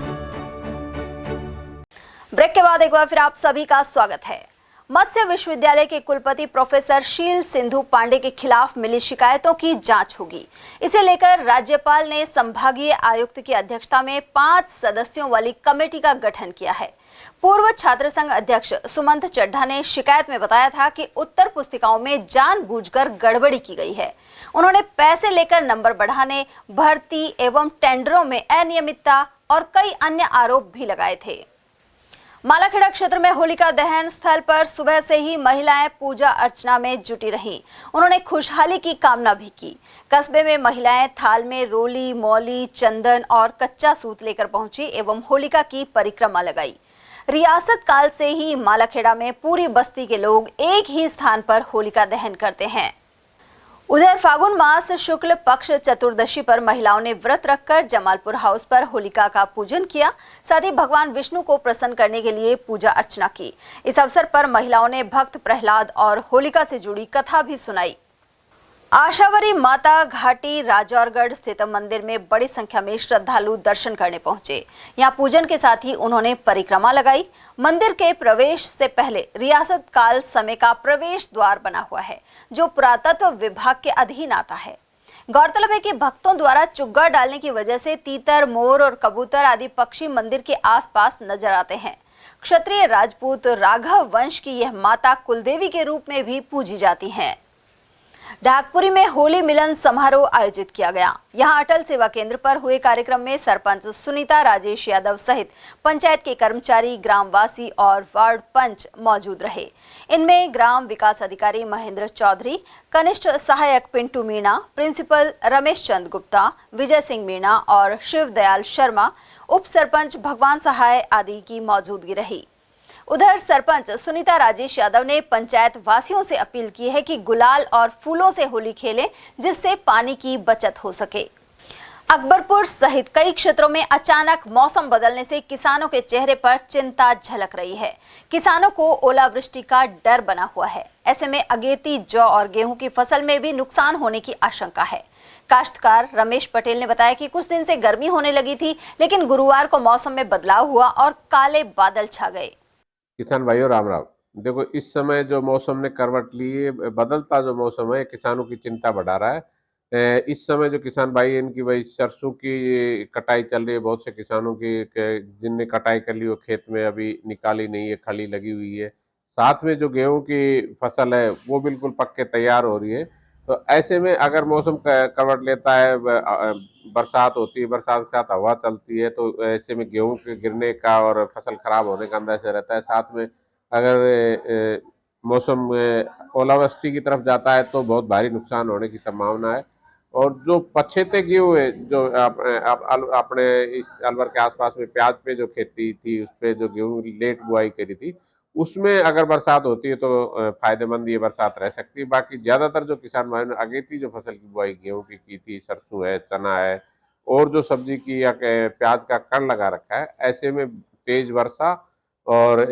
ब्रेक के बाद एक बार फिर आप सभी का स्वागत है। मत्स्य विश्वविद्यालय के कुलपति प्रोफेसर शील सिंधु पांडे के खिलाफ मिली शिकायतों की जांच होगी। इसे लेकर राज्यपाल ने संभागीय आयुक्त की अध्यक्षता में 5 सदस्यों वाली कमेटी का गठन किया है। पूर्व छात्र संघ अध्यक्ष सुमंत चड्ढा ने शिकायत में बताया था कि उत्तर पुस्तिकाओं में जानबूझकर गड़बड़ी की गई है। उन्होंने पैसे लेकर नंबर बढ़ाने, भर्ती एवं टेंडरों में अनियमितता और कई अन्य आरोप भी लगाए थे। मालाखेड़ा क्षेत्र में होलिका दहन स्थल पर सुबह से ही महिलाएं पूजा अर्चना में जुटी रहीं। उन्होंने खुशहाली की कामना भी की। कस्बे में महिलाएं थाल में रोली, मौली, चंदन और कच्चा सूत लेकर पहुंची एवं होलिका की परिक्रमा लगाई। रियासत काल से ही मालाखेड़ा में पूरी बस्ती के लोग एक ही स्थान पर होलिका दहन करते हैं। उधर फागुन मास शुक्ल पक्ष चतुर्दशी पर महिलाओं ने व्रत रखकर जमालपुर हाउस पर होलिका का पूजन किया। साथ ही भगवान विष्णु को प्रसन्न करने के लिए पूजा अर्चना की। इस अवसर पर महिलाओं ने भक्त प्रहलाद और होलिका से जुड़ी कथा भी सुनाई। आशावरी माता घाटी राजौरगढ़ स्थित मंदिर में बड़ी संख्या में श्रद्धालु दर्शन करने पहुंचे। यहां पूजन के साथ ही उन्होंने परिक्रमा लगाई। मंदिर के प्रवेश से पहले रियासत काल समय का प्रवेश द्वार बना हुआ है, जो पुरातत्व विभाग के अधीन आता है। गौरतलब है कि भक्तों द्वारा चुग्गा डालने की वजह से तीतर, मोर और कबूतर आदि पक्षी मंदिर के आसपास नजर आते हैं। क्षत्रिय राजपूत राघव वंश की यह माता कुलदेवी के रूप में भी पूजी जाती हैं। ढाकपुरी में होली मिलन समारोह आयोजित किया गया। यहां अटल सेवा केंद्र पर हुए कार्यक्रम में सरपंच सुनीता राजेश यादव सहित पंचायत के कर्मचारी, ग्रामवासी और वार्ड पंच मौजूद रहे। इनमें ग्राम विकास अधिकारी महेंद्र चौधरी, कनिष्ठ सहायक पिंटू मीणा, प्रिंसिपल रमेश चंद गुप्ता, विजय सिंह मीणा और शिव दयाल शर्मा, उप सरपंच भगवान सहाय आदि की मौजूदगी रही। उधर सरपंच सुनीता राजेश यादव ने पंचायत वासियों से अपील की है कि गुलाल और फूलों से होली खेलें, जिससे पानी की बचत हो सके। अकबरपुर सहित कई क्षेत्रों में अचानक मौसम बदलने से किसानों के चेहरे पर चिंता झलक रही है। किसानों को ओलावृष्टि का डर बना हुआ है। ऐसे में अगेती, जौ और गेहूं की फसल में भी नुकसान होने की आशंका है। काश्तकार रमेश पटेल ने बताया कि कुछ दिन से गर्मी होने लगी थी, लेकिन गुरुवार को मौसम में बदलाव हुआ और काले बादल छा गए। किसान भाइयों राम राम। देखो, इस समय जो मौसम ने करवट ली है, बदलता जो मौसम है किसानों की चिंता बढ़ा रहा है। इस समय जो किसान भाई इनकी वही सरसों की कटाई चल रही है। बहुत से किसानों की जिनने कटाई कर ली वो खेत में अभी निकाली नहीं है, खली लगी हुई है। साथ में जो गेहूं की फसल है वो बिल्कुल पक के तैयार हो रही है। तो ऐसे में अगर मौसम करवट लेता है, बरसात होती है, बरसात के साथ हवा चलती है, तो ऐसे में गेहूं के गिरने का और फसल खराब होने का अंदाजा रहता है। साथ में अगर मौसम ओलावृष्टि की तरफ जाता है तो बहुत भारी नुकसान होने की संभावना है। और जो पछेते गेहूँ है, जो अपने इस अलवर के आसपास में प्याज पे जो खेती थी, उस पर जो गेहूँ लेट बुआई करी थी, उसमें अगर बरसात होती है तो फायदेमंद ये बरसात रह सकती है। बाकी ज़्यादातर जो किसान भाइयों ने अगेती जो फसल की बुआई गेहूं की थी, सरसों है, चना है और जो सब्जी की या प्याज का कण लगा रखा है, ऐसे में तेज वर्षा और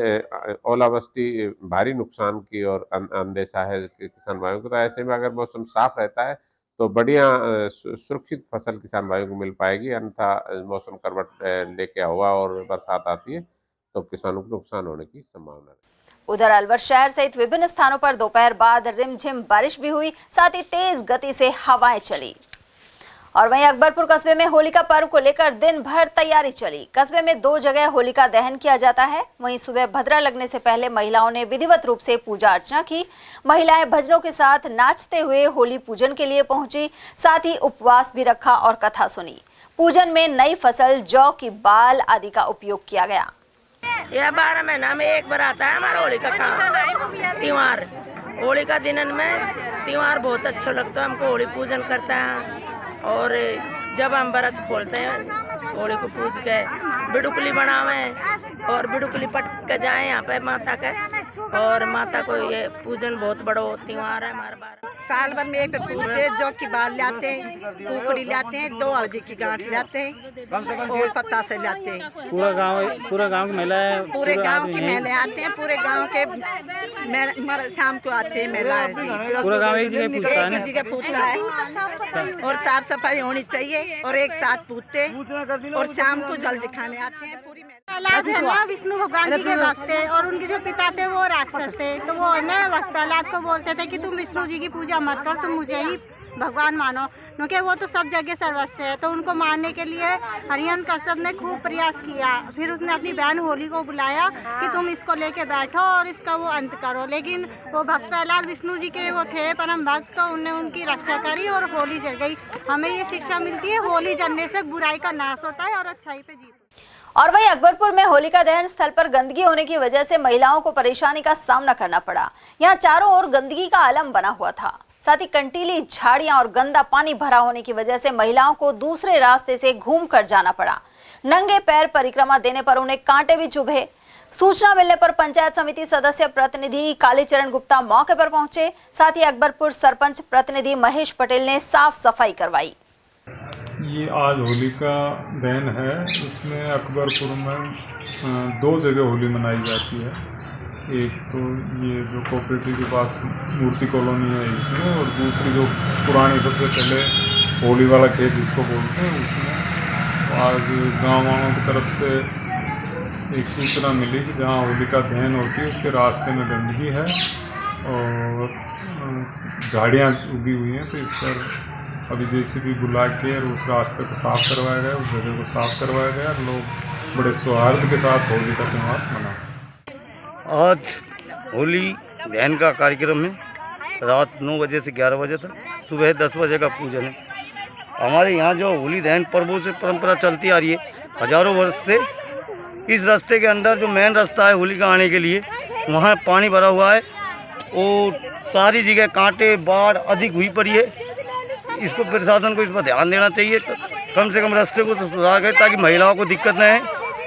ओलावृष्टि भारी नुकसान की और अंदेशा है किसान भाइयों को। तो ऐसे में अगर मौसम साफ रहता है तो बढ़िया सुरक्षित फसल किसान भाइयों को मिल पाएगी। अन्यथा मौसम करवट लेके हवा और बरसात आती है तो किसानों को नुकसान होने की संभावना है। उधर अलवर शहर सहित विभिन्न स्थानों पर दोपहर बाद रिमझिम बारिश भी हुई, साथ ही तेज गति से हवाएं चली। और वहीं अकबरपुर कस्बे में होलिका पर्व को लेकर दिन भर तैयारी चली। कस्बे में 2 जगह होलिका दहन किया जाता है। वहीं सुबह भद्रा लगने से पहले महिलाओं ने विधिवत रूप से पूजा अर्चना की। महिलाएं भजनों के साथ नाचते हुए होली पूजन के लिए पहुंची। साथ ही उपवास भी रखा और कथा सुनी। पूजन में नई फसल जौ की बाल आदि का उपयोग किया गया। यह 12 महीना में एक बार आता है हमारा होली का त्योहार। होली का दिनन में त्योहार बहुत अच्छा लगता है हमको। होली पूजन करता है और जब हम व्रत खोलते हैं होली को पूज के बिडुकली बनावे और बिडुकली पट के जाए यहाँ पे माता के, और माता को ये पूजन बहुत बड़ा त्योहार है हमारा। साल भर में एक पे पूजते, जौ की बाल लाते हैं, कुकड़ी लाते हैं, 2 हल्दी की गांठ लाते हैं और पत्ता से लाते हैं। पूरा गांव की महिला है, पूरे गांव की महिलाएं आते हैं। पूरे गांव के शाम को आते हैं महिलाएं। पूरा गांव एक जगह पूजता है, एक जगह पूजता है और साफ सफाई होनी चाहिए और एक साथ पूजते और शाम को जल दिखाने आते हैं। पूरी प्रहलाद है ना विष्णु भगवान जी के भक्त थे और उनके जो पिता थे वो राक्षस थे। तो वो ना प्रहलाद को बोलते थे कि तुम विष्णु जी की पूजा मत कर, तुम मुझे ही भगवान मानो, क्योंकि वो तो सब जगह सर्वस्व है। तो उनको मारने के लिए हिरण्यकश्यप ने खूब प्रयास किया। फिर उसने अपनी बहन होली को बुलाया कि तुम इसको लेके बैठो और इसका वो अंत करो। लेकिन वो भक्त प्रहलाद विष्णु जी के वो थे परम भक्त, तो उनने उनकी रक्षा करी और होली जल गई। हमें ये शिक्षा मिलती है होली जलने से बुराई का नाश होता है और अच्छाई पे जीत। और वहीं अकबरपुर में होलिका दहन स्थल पर गंदगी होने की वजह से महिलाओं को परेशानी का सामना करना पड़ा। यहाँ चारों ओर गंदगी का आलम बना हुआ था, साथ ही कंटीली झाड़ियां और गंदा पानी भरा होने की वजह से महिलाओं को दूसरे रास्ते से घूमकर जाना पड़ा। नंगे पैर परिक्रमा देने पर उन्हें कांटे भी चुभे। सूचना मिलने पर पंचायत समिति सदस्य प्रतिनिधि कालीचरण गुप्ता मौके पर पहुंचे, साथ ही अकबरपुर सरपंच प्रतिनिधि महेश पटेल ने साफ सफाई करवाई। ये आज होलिका दहन है। इसमें अकबरपुर में 2 जगह होली मनाई जाती है। एक तो ये जो कोऑपरेटिव के पास मूर्ति कॉलोनी है इसमें, और दूसरी जो पुरानी सबसे पहले होली वाला खेत जिसको बोलते हैं उसमें। आज गाँव वालों की तरफ से एक सूचना मिली कि जहाँ होलिका दहन होती है उसके रास्ते में गंदगी है और झाड़ियाँ उगी हुई हैं, तो इस पर अभी जेसीबी बुला के और उस रास्ते को साफ़ करवाया गया, उस जगह को साफ़ करवाया गया और लोग बड़े सौहार्द के साथ होली का त्यौहार मना। आज होली दहन का कार्यक्रम है। रात 9 बजे से 11 बजे तक, सुबह 10 बजे का पूजन है। हमारे यहाँ जो होली दहन पर्वों से परंपरा चलती आ रही है हजारों वर्ष से। इस रास्ते के अंदर जो मेन रास्ता है होलिका आने के लिए, वहाँ पानी भरा हुआ है और सारी जगह कांटे बाढ़ अधिक हुई पड़ी है। इसको प्रशासन को इस पर ध्यान देना चाहिए, तो कम से कम रास्ते को तो सुधार करें ताकि महिलाओं को दिक्कत न है।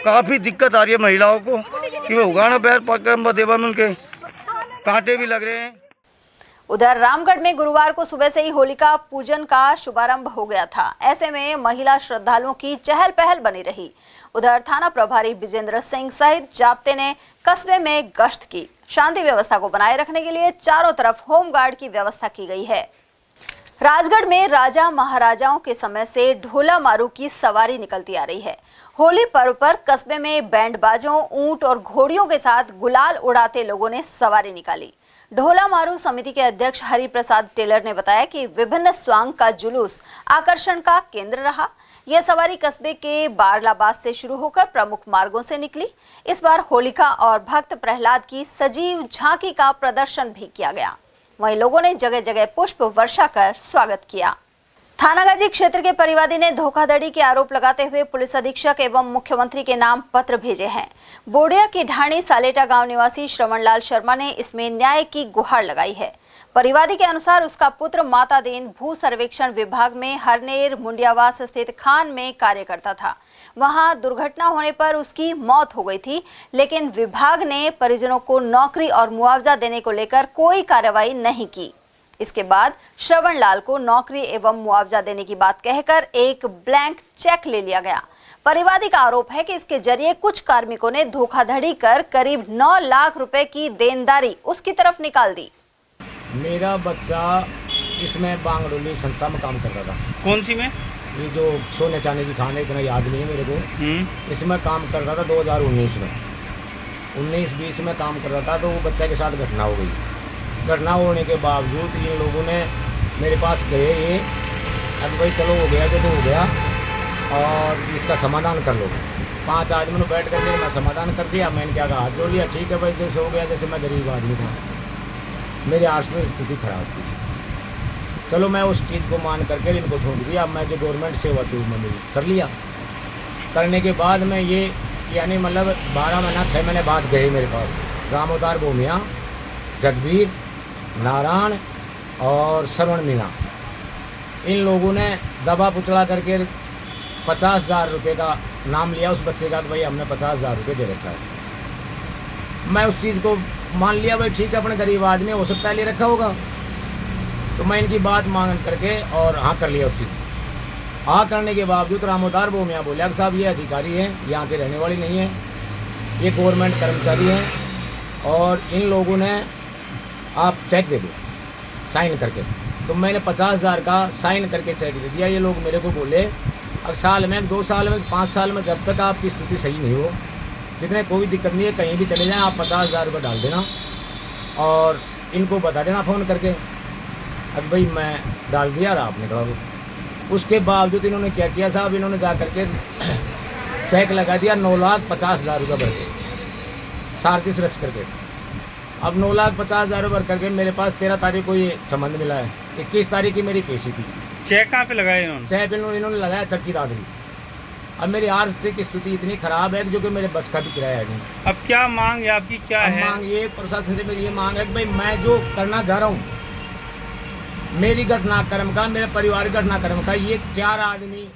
काफ़ी दिक्कत आ रही है महिलाओं को कि वो उगाना पैर परिक्रमा देवा में उनके कांटे भी लग रहे हैं। उधर रामगढ़ में गुरुवार को सुबह से ही होलिका पूजन का शुभारंभ हो गया था। ऐसे में महिला श्रद्धालुओं की चहल पहल बनी रही। उधर थाना प्रभारी विजेंद्र सिंह सहित जाब्ते ने कस्बे में गश्त की। शांति व्यवस्था को बनाए रखने के लिए चारों तरफ होमगार्ड की व्यवस्था की गई है। राजगढ़ में राजा महाराजाओं के समय से ढोला मारू की सवारी निकलती आ रही है। होली पर्व पर कस्बे में बैंड बाजों, ऊंट और घोड़ियों के साथ गुलाल उड़ाते लोगों ने सवारी निकाली। ढोला मारू समिति के अध्यक्ष हरि प्रसाद टेलर ने बताया कि विभिन्न स्वांग का जुलूस आकर्षण का केंद्र रहा। यह सवारी कस्बे के बारलाबाद से शुरू होकर प्रमुख मार्गों से निकली। इस बार होलिका और भक्त प्रहलाद की सजीव झांकी का प्रदर्शन भी किया गया। वहीं लोगों ने जगह जगह पुष्प वर्षा कर स्वागत किया। थानागाजी क्षेत्र के परिवादी ने धोखाधड़ी के आरोप लगाते हुए पुलिस अधीक्षक एवं मुख्यमंत्री के नाम पत्र भेजे हैं। बोडिया की ढाणी सालेटा गांव निवासी श्रवणलाल शर्मा ने इसमें न्याय की गुहार लगाई है। परिवादी के अनुसार उसका पुत्र माता देन भू सर्वेक्षण विभाग में हरनेर मुंडियावास स्थित खान में कार्य करता था। वहां दुर्घटना होने पर उसकी मौत हो गई थी, लेकिन विभाग ने परिजनों को नौकरी और मुआवजा देने को लेकर कोई कार्रवाई नहीं की। इसके बाद श्रवणलाल को नौकरी एवं मुआवजा देने की बात कहकर एक ब्लैंक चेक ले लिया गया। परिवादी का आरोप है कि इसके जरिए कुछ कार्मिकों ने धोखाधड़ी कर करीब 9 लाख रुपए की देनदारी उसकी तरफ निकाल दी। मेरा बच्चा इसमें बांगडोली संस्था में काम करता था। कौन सी में? ये जो सोने चांदी की खान है, इतना याद नहीं है मेरे को। इसमें काम करता था 2019 में। 19-20 में काम कर रहा था तो वो बच्चे के साथ घटना हो गई। घटना होने के बावजूद इन लोगों ने मेरे पास गए ये, अब भाई चलो हो गया जो तो हो गया और इसका समाधान कर लो। 5 आदमी ने बैठ करके मैं समाधान कर दिया। मैंने क्या कहा, हाथ जोड़ लिया, ठीक है भाई जैसे हो गया, जैसे मैं गरीब आदमी था, मेरी आर्थिक स्थिति खराब थी, चलो मैं उस चीज़ को मान करके इनको छोड़ दिया। अब मैं जो गवर्नमेंट सेवा थी मैं मेरी कर लिया। करने के बाद में ये यानी मतलब 12 महीना 6 महीने बाद गए मेरे पास रामोदार भूमिया, जगबीर, नारायण और श्रवण मीना। इन लोगों ने दबा पुचड़ा करके 50,000 रुपये का नाम लिया उस बच्चे का, तो भाई हमने 50,000 रुपये दे रखा है। मैं उस चीज़ को मान लिया, भाई ठीक है अपने गरीब आदमी हो सकता है ले रखा होगा, तो मैं इनकी बात मान करके और हाँ कर लिया उस चीज़। हाँ करने के बावजूद रामोदार भूमिया बोलिया कि साहब ये अधिकारी हैं, यहाँ के रहने वाली नहीं है, ये गवर्नमेंट कर्मचारी हैं और इन लोगों ने आप चेक दे दो साइन करके। तो मैंने 50,000 का साइन करके चेक दे दिया। ये लोग मेरे को बोले अब साल में, 2 साल में, 5 साल में जब तक आपकी स्थिति सही नहीं हो, जितने कोई दिक्कत नहीं है, कहीं भी चले जाएं, आप 50,000 रुपये डाल देना और इनको बता देना फ़ोन करके। अब भाई मैं डाल दिया और आपने कहा। उसके बावजूद इन्होंने क्या किया साहब, इन्होंने जा करके चेक लगा दिया 9,50,000 रुपये भर के, 37 रच करके। अब 9,50,000 रुपये भर करके मेरे पास 13 तारीख को ये संबंध मिला है। 21 तारीख की मेरी पेशी थी। चेक कहाँ पे लगाया इन्होंने? चेक इन्होंने लगाया चक्की दादरी। अब मेरी आर्थिक स्थिति इतनी खराब है कि जो कि मेरे बस का भी किराया नहीं। अब क्या मांग है आपकी, क्या है मांग? ये प्रशासन से मेरी ये मांग है कि भाई मैं जो करना चाह रहा हूँ, मेरी घटनाक्रम का, मेरे परिवार घटनाक्रम का, ये 4 आदमी।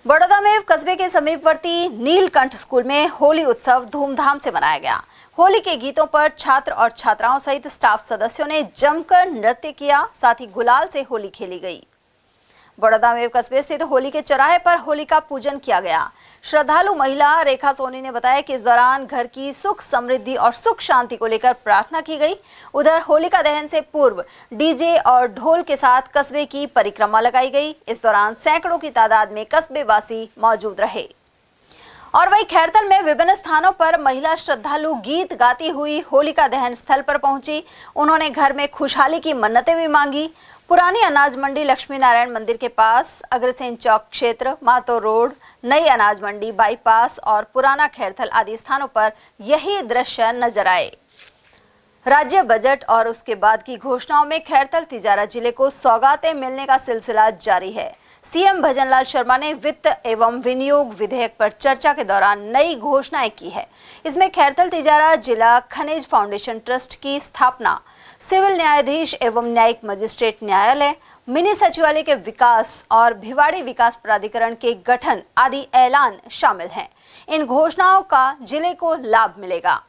बड़ौदा में कस्बे के समीपवर्ती नीलकंठ स्कूल में होली उत्सव धूमधाम से मनाया गया। होली के गीतों पर छात्र और छात्राओं सहित स्टाफ सदस्यों ने जमकर नृत्य किया, साथ ही गुलाल से होली खेली गई। बड़ौदा में कस्बे स्थित होली के चौराहे पर होली का पूजन किया गया। श्रद्धालु महिला रेखा सोनी ने बताया कि इस दौरान घर की सुख समृद्धि और सुख शांति को लेकर प्रार्थना की गई। उधर होलिका दहन से पूर्व डीजे और ढोल के साथ कस्बे की परिक्रमा लगाई गई। इस दौरान सैकड़ों की तादाद में कस्बे वासी मौजूद रहे। और वहीं खैरतल में विभिन्न स्थानों पर महिला श्रद्धालु गीत गाती हुई होलिका दहन स्थल पर पहुंची। उन्होंने घर में खुशहाली की मन्नतें भी मांगी। पुरानी अनाज मंडी लक्ष्मी नारायण मंदिर के पास, अग्रसेन चौक क्षेत्र, मातो रोड, नई अनाज मंडी बाईपास और पुराना खैरथल आदि स्थानों पर यही दृश्य नजर आए। राज्य बजट और उसके बाद की घोषणाओं में खैरथल तिजारा जिले को सौगातें मिलने का सिलसिला जारी है। सीएम भजनलाल शर्मा ने वित्त एवं विनियोग विधेयक पर चर्चा के दौरान नई घोषणाएं की है। इसमें खैरथल तिजारा जिला खनिज फाउंडेशन ट्रस्ट की स्थापना, सिविल न्यायाधीश एवं न्यायिक मजिस्ट्रेट न्यायालय, मिनी सचिवालय के विकास और भिवाड़ी विकास प्राधिकरण के गठन आदि ऐलान शामिल हैं। इन घोषणाओं का जिले को लाभ मिलेगा।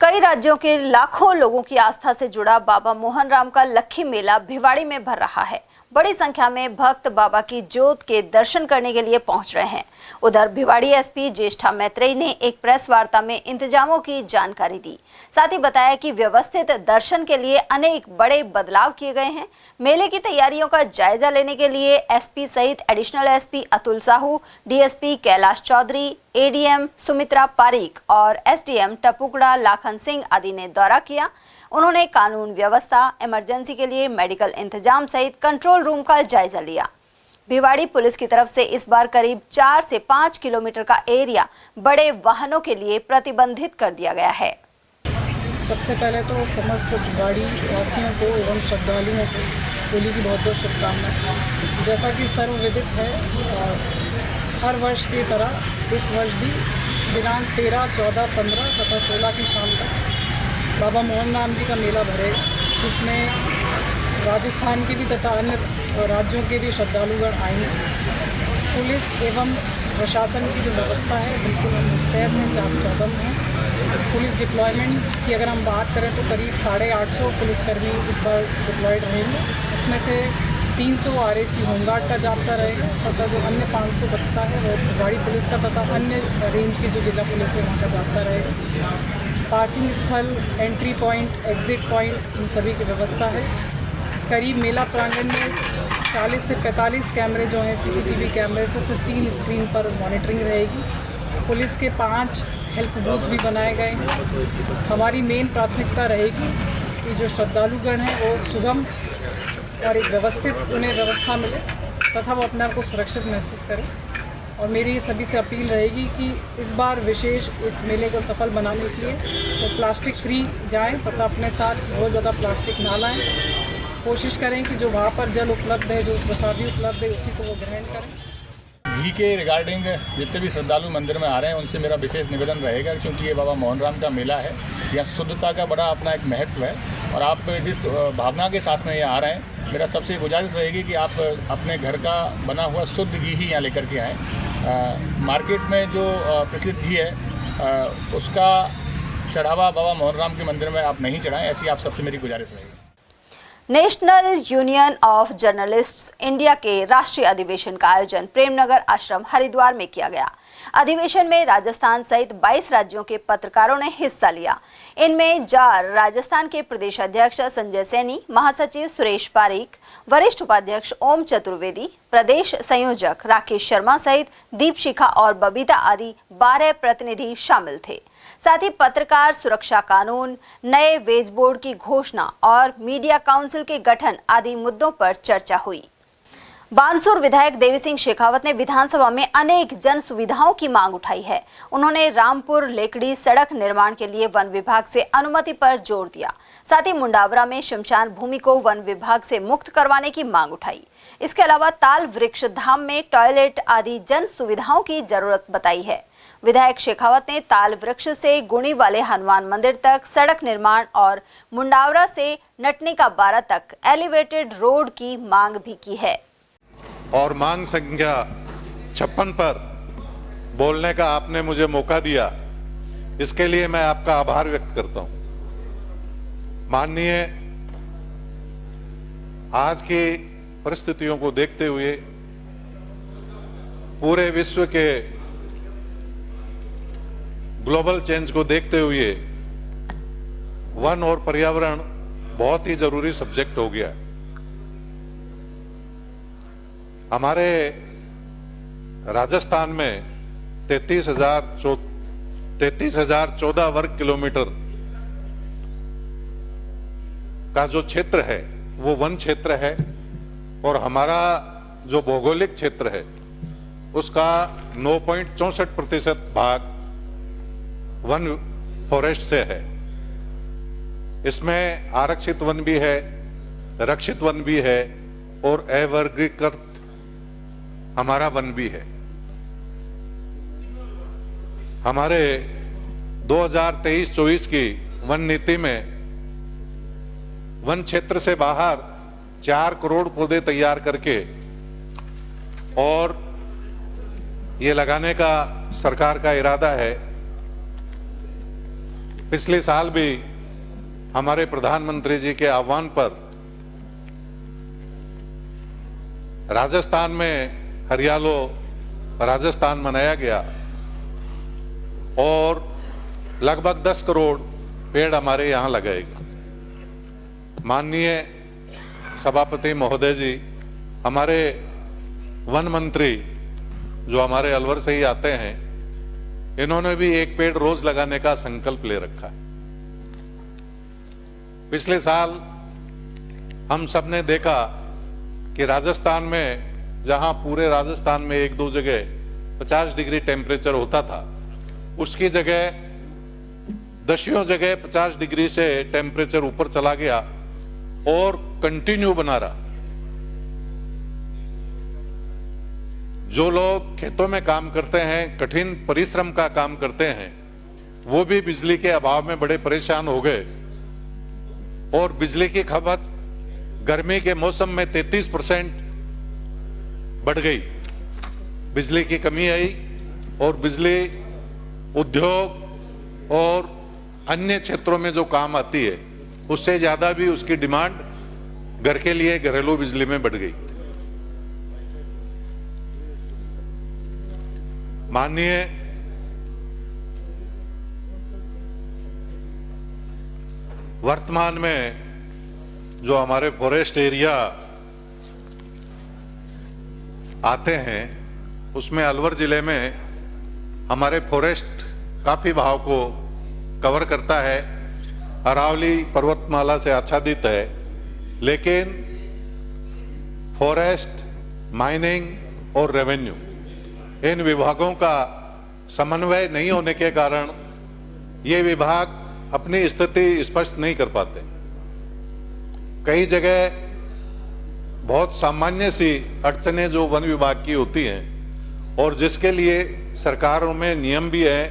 कई राज्यों के लाखों लोगों की आस्था से जुड़ा बाबा मोहन राम का लक्खी मेला भिवाड़ी में भर रहा है। बड़ी संख्या में भक्त बाबा की जोत के दर्शन करने के लिए पहुंच रहे हैं। उधर भिवाड़ी एसपी ज्येष्ठा मैत्रेयी ने एक प्रेस वार्ता में इंतजामों की जानकारी दी। साथ ही बताया कि व्यवस्थित दर्शन के लिए अनेक बड़े बदलाव किए गए हैं। मेले की तैयारियों का जायजा लेने के लिए एसपी सहित additional SP Atul Sahu, DSP Kailash Chaudhary, ADM Sumitra Pareek और एसडीएम टपुकड़ा लाखन सिंह आदि ने दौरा किया। उन्होंने कानून व्यवस्था, इमरजेंसी के लिए मेडिकल इंतजाम सहित कंट्रोल रूम का जायजा लिया। भिवाड़ी पुलिस की तरफ से इस बार करीब 4 से 5 किलोमीटर का एरिया बड़े वाहनों के लिए प्रतिबंधित कर दिया गया है। सबसे पहले तो समस्त भिवाड़ी वासियों को एवं श्रद्धालुओं को होली की बहुत बहुत शुभकामनाएं। जैसा कि सर्वविदित है, हर वर्ष की तरह इस वर्ष भी दिनांक 13, 14, 15 तथा 16 की शाम तक बाबा मोहन राम जी का मेला भरेगा, जिसमें राजस्थान के भी तथा अन्य राज्यों के भी श्रद्धालुगण आएंगे। पुलिस एवं प्रशासन की जो व्यवस्था है बिल्कुल हम मुस्तैद हैं, चाक चौबंद हैं। पुलिस डिप्लॉयमेंट की अगर हम बात करें तो करीब 850 पुलिसकर्मी इस बार डिप्लॉयड रहेंगे। इसमें से 300 आरएसी होमगार्ड का जाब्ता रहेगा तथा जो अन्य 500 बचता है वो भिवाड़ी पुलिस का तथा अन्य रेंज की जो जिला पुलिस है वहाँ का जाब्ता रहेगा। पार्किंग स्थल, एंट्री पॉइंट, एग्जिट पॉइंट, इन सभी की व्यवस्था है। करीब मेला प्रांगण में 40 से 45 कैमरे जो हैं सीसीटीवी कैमरे से 3 स्क्रीन पर मॉनिटरिंग रहेगी। पुलिस के 5 हेल्प बूथ भी बनाए गए हैं। हमारी मेन प्राथमिकता रहेगी कि जो श्रद्धालुगण हैं वो सुगम और एक व्यवस्थित उन्हें व्यवस्था मिले तथा वो अपने आप को सुरक्षित महसूस करें। और मेरी सभी से अपील रहेगी कि इस बार विशेष इस मेले को सफल बनाने के लिए तो प्लास्टिक फ्री जाएं तथा अपने साथ बहुत ज़्यादा प्लास्टिक ना लाएं। कोशिश करें कि जो वहाँ पर जल उपलब्ध है, जो प्रसादी उपलब्ध है, उसी को वो ग्रहण करें। घी के रिगार्डिंग जितने भी श्रद्धालु मंदिर में आ रहे हैं उनसे मेरा विशेष निवेदन रहेगा, क्योंकि ये बाबा मोहन राम का मेला है, यहाँ शुद्धता का बड़ा अपना एक महत्व है और आप जिस भावना के साथ में यहाँ आ रहे हैं, मेरा सबसे गुजारिश रहेगी कि आप अपने घर का बना हुआ शुद्ध घी ही यहाँ लेकर के आएँ। मार्केट में जो प्रचलित घी है उसका चढ़ावा बाबा मोहन राम के मंदिर में आप नहीं चढ़ाएं, ऐसी आप सबसे मेरी गुजारिश रहेगी। National union of journalists India के राष्ट्रीय अधिवेशन का आयोजन प्रेमनगर आश्रम हरिद्वार में किया गया। अधिवेशन में राजस्थान सहित 22 राज्यों के पत्रकारों ने हिस्सा लिया। इनमें जार राजस्थान के प्रदेश अध्यक्ष संजय सैनी, महासचिव सुरेश पारीक, वरिष्ठ उपाध्यक्ष ओम चतुर्वेदी, प्रदेश संयोजक राकेश शर्मा सहित दीपशिखा और बबीता आदि 12 प्रतिनिधि शामिल थे। साथ ही पत्रकार सुरक्षा कानून, नए वेज बोर्ड की घोषणा और मीडिया काउंसिल के गठन आदि मुद्दों पर चर्चा हुई। बानसूर विधायक देवी सिंह शेखावत ने विधानसभा में अनेक जन सुविधाओं की मांग उठाई है। उन्होंने रामपुर लेकड़ी सड़क निर्माण के लिए वन विभाग से अनुमति पर जोर दिया। साथ ही मुंडावरा में शमशान भूमि को वन विभाग से मुक्त करवाने की मांग उठाई। इसके अलावा ताल वृक्ष धाम में टॉयलेट आदि जन सुविधाओं की जरूरत बताई है। विधायक शेखावत ने ताल वृक्ष से गुणी वाले हनुमान मंदिर तक सड़क निर्माण और मुंडावरा से नटनी का बारा तक एलिवेटेड रोड की मांग भी की है। और मांग संख्या 56 पर बोलने का आपने मुझे मौका दिया, इसके लिए मैं आपका आभार व्यक्त करता हूं। माननीय, आज की परिस्थितियों को देखते हुए, पूरे विश्व के ग्लोबल चेंज को देखते हुए वन और पर्यावरण बहुत ही जरूरी सब्जेक्ट हो गया। हमारे राजस्थान में 33,014 वर्ग किलोमीटर का जो क्षेत्र है वो वन क्षेत्र है, और हमारा जो भौगोलिक क्षेत्र है उसका 9.64% भाग वन फॉरेस्ट से है। इसमें आरक्षित वन भी है, रक्षित वन भी है और अवर्गीकृत हमारा वन भी है। हमारे 2023-24 की वन नीति में वन क्षेत्र से बाहर 4 करोड़ पौधे तैयार करके और ये लगाने का सरकार का इरादा है। पिछले साल भी हमारे प्रधानमंत्री जी के आह्वान पर राजस्थान में हरियालो राजस्थान मनाया गया और लगभग 10 करोड़ पेड़ हमारे यहाँ लगाए गए। माननीय सभापति महोदय जी, हमारे वन मंत्री जो हमारे अलवर से ही आते हैं, इन्होंने भी 1 पेड़ रोज लगाने का संकल्प ले रखा है। पिछले साल हम सब ने देखा कि राजस्थान में, जहां पूरे राजस्थान में 1-2 जगह 50 डिग्री टेम्परेचर होता था, उसकी जगह दसियों जगह 50 डिग्री से टेम्परेचर ऊपर चला गया और कंटिन्यू बना रहा। जो लोग खेतों में काम करते हैं, कठिन परिश्रम का काम करते हैं, वो भी बिजली के अभाव में बड़े परेशान हो गए और बिजली की खपत गर्मी के मौसम में 33% बढ़ गई। बिजली की कमी आई और बिजली उद्योग और अन्य क्षेत्रों में जो काम आती है उससे ज्यादा भी उसकी डिमांड घर के लिए घरेलू बिजली में बढ़ गई। माननीय, वर्तमान में जो हमारे फॉरेस्ट एरिया आते हैं उसमें अलवर जिले में हमारे फॉरेस्ट काफी भाग को कवर करता है, अरावली पर्वतमाला से आच्छादित है, लेकिन फॉरेस्ट, माइनिंग और रेवेन्यू, इन विभागों का समन्वय नहीं होने के कारण ये विभाग अपनी स्थिति स्पष्ट नहीं कर पाते। कई जगह बहुत सामान्य सी अड़चनें जो वन विभाग की होती हैं और जिसके लिए सरकारों में नियम भी है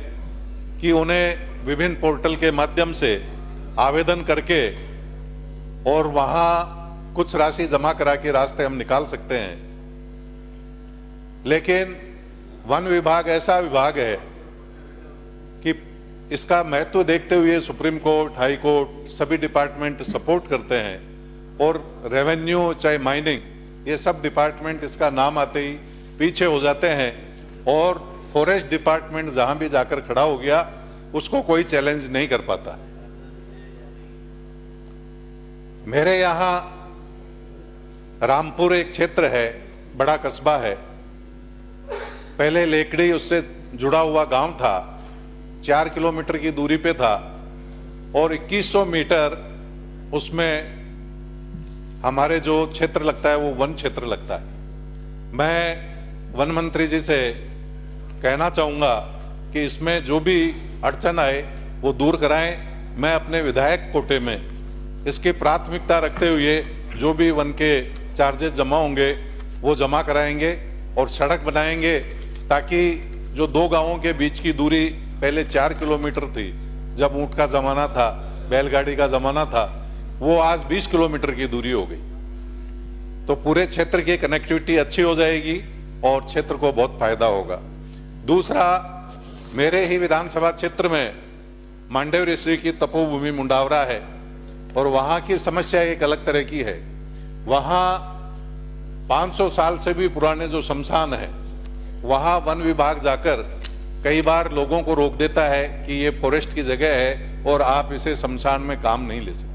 कि उन्हें विभिन्न पोर्टल के माध्यम से आवेदन करके और वहां कुछ राशि जमा करा के रास्ते हम निकाल सकते हैं, लेकिन वन विभाग ऐसा विभाग है कि इसका महत्व देखते हुए सुप्रीम कोर्ट, हाई कोर्ट, सभी डिपार्टमेंट सपोर्ट करते हैं और रेवेन्यू चाहे माइनिंग, ये सब डिपार्टमेंट इसका नाम आते ही पीछे हो जाते हैं और फॉरेस्ट डिपार्टमेंट जहां भी जाकर खड़ा हो गया उसको कोई चैलेंज नहीं कर पाता। मेरे यहां रामपुर एक क्षेत्र है, बड़ा कस्बा है, पहले लेकड़ी उससे जुड़ा हुआ गांव था, 4 किलोमीटर की दूरी पे था और 2100 मीटर उसमें हमारे जो क्षेत्र लगता है वो वन क्षेत्र लगता है। मैं वन मंत्री जी से कहना चाहूंगा कि इसमें जो भी अड़चन आए वो दूर कराएं। मैं अपने विधायक कोटे में इसकी प्राथमिकता रखते हुए जो भी वन के चार्जेस जमा होंगे वो जमा कराएंगे और सड़क बनाएंगे ताकि जो दो गांवों के बीच की दूरी पहले 4 किलोमीटर थी, जब ऊंट का जमाना था, बैलगाड़ी का जमाना था, वो आज 20 किलोमीटर की दूरी हो गई। तो पूरे क्षेत्र की कनेक्टिविटी अच्छी हो जाएगी और क्षेत्र को बहुत फायदा होगा। दूसरा, मेरे ही विधानसभा क्षेत्र में मांडव ऋषि की तपोभूमि मुंडावरा है और वहां की समस्या एक अलग तरह की है। वहां 500 साल से भी पुराने जो शमशान है, वहां वन विभाग जाकर कई बार लोगों को रोक देता है कि ये फॉरेस्ट की जगह है और आप इसे शमशान में काम नहीं ले सकते।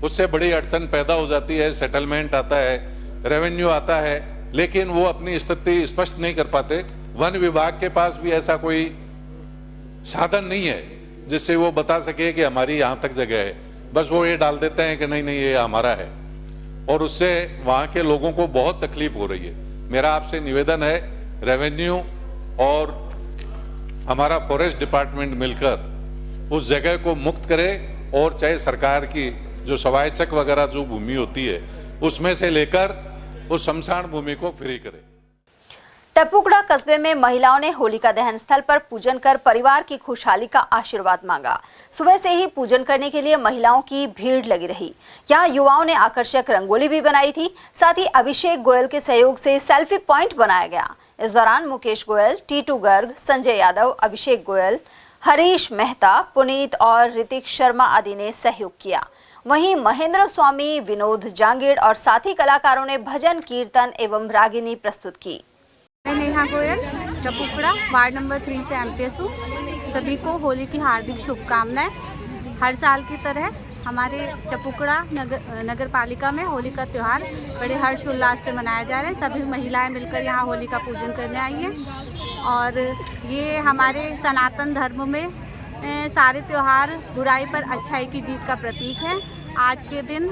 उससे बड़ी अड़चन पैदा हो जाती है, सेटलमेंट आता है, रेवेन्यू आता है, लेकिन वो अपनी स्थिति स्पष्ट नहीं कर पाते। वन विभाग के पास भी ऐसा कोई साधन नहीं है जिससे वो बता सके कि हमारी यहां तक जगह है। बस वो ये डाल देते हैं कि नहीं नहीं ये हमारा है, और उससे वहां के लोगों को बहुत तकलीफ हो रही है। मेरा आपसे निवेदन है, रेवेन्यू और हमारा फॉरेस्ट डिपार्टमेंट मिलकर उस जगह को मुक्त करे और चाहे सरकार की जो स्वायत्तक वगैरह जो भूमि होती है उसमें से लेकर उस शमशान भूमि को फ्री करे। टपुकड़ा कस्बे में महिलाओं ने होलिका दहन स्थल पर पूजन कर परिवार की खुशहाली का आशीर्वाद मांगा। सुबह से ही पूजन करने के लिए महिलाओं की भीड़ लगी रही। यहाँ युवाओं ने आकर्षक रंगोली भी बनाई थी। साथ ही अभिषेक गोयल के सहयोग से सेल्फी पॉइंट बनाया गया। इस दौरान मुकेश गोयल, टीटू गर्ग, संजय यादव, अभिषेक गोयल, हरीश मेहता, पुनीत और ऋतिक शर्मा आदि ने सहयोग किया। वहीं महेंद्र स्वामी, विनोद जांगीड़ और साथी कलाकारों ने भजन, कीर्तन एवं रागिनी प्रस्तुत की। मैं नेहा गोयल, टपुकड़ा, वार्ड नंबर 3 से एमपीएस हूँ। सभी को होली की हार्दिक शुभकामनाएं। हर साल की तरह हमारे टपुकड़ा नगर पालिका में होली का त्यौहार बड़े हर्षोल्लास से मनाया जा रहा है। सभी महिलाएं मिलकर यहाँ होली का पूजन करने आई हैं और ये हमारे सनातन धर्म में सारे त्यौहार बुराई पर अच्छाई की जीत का प्रतीक है। आज के दिन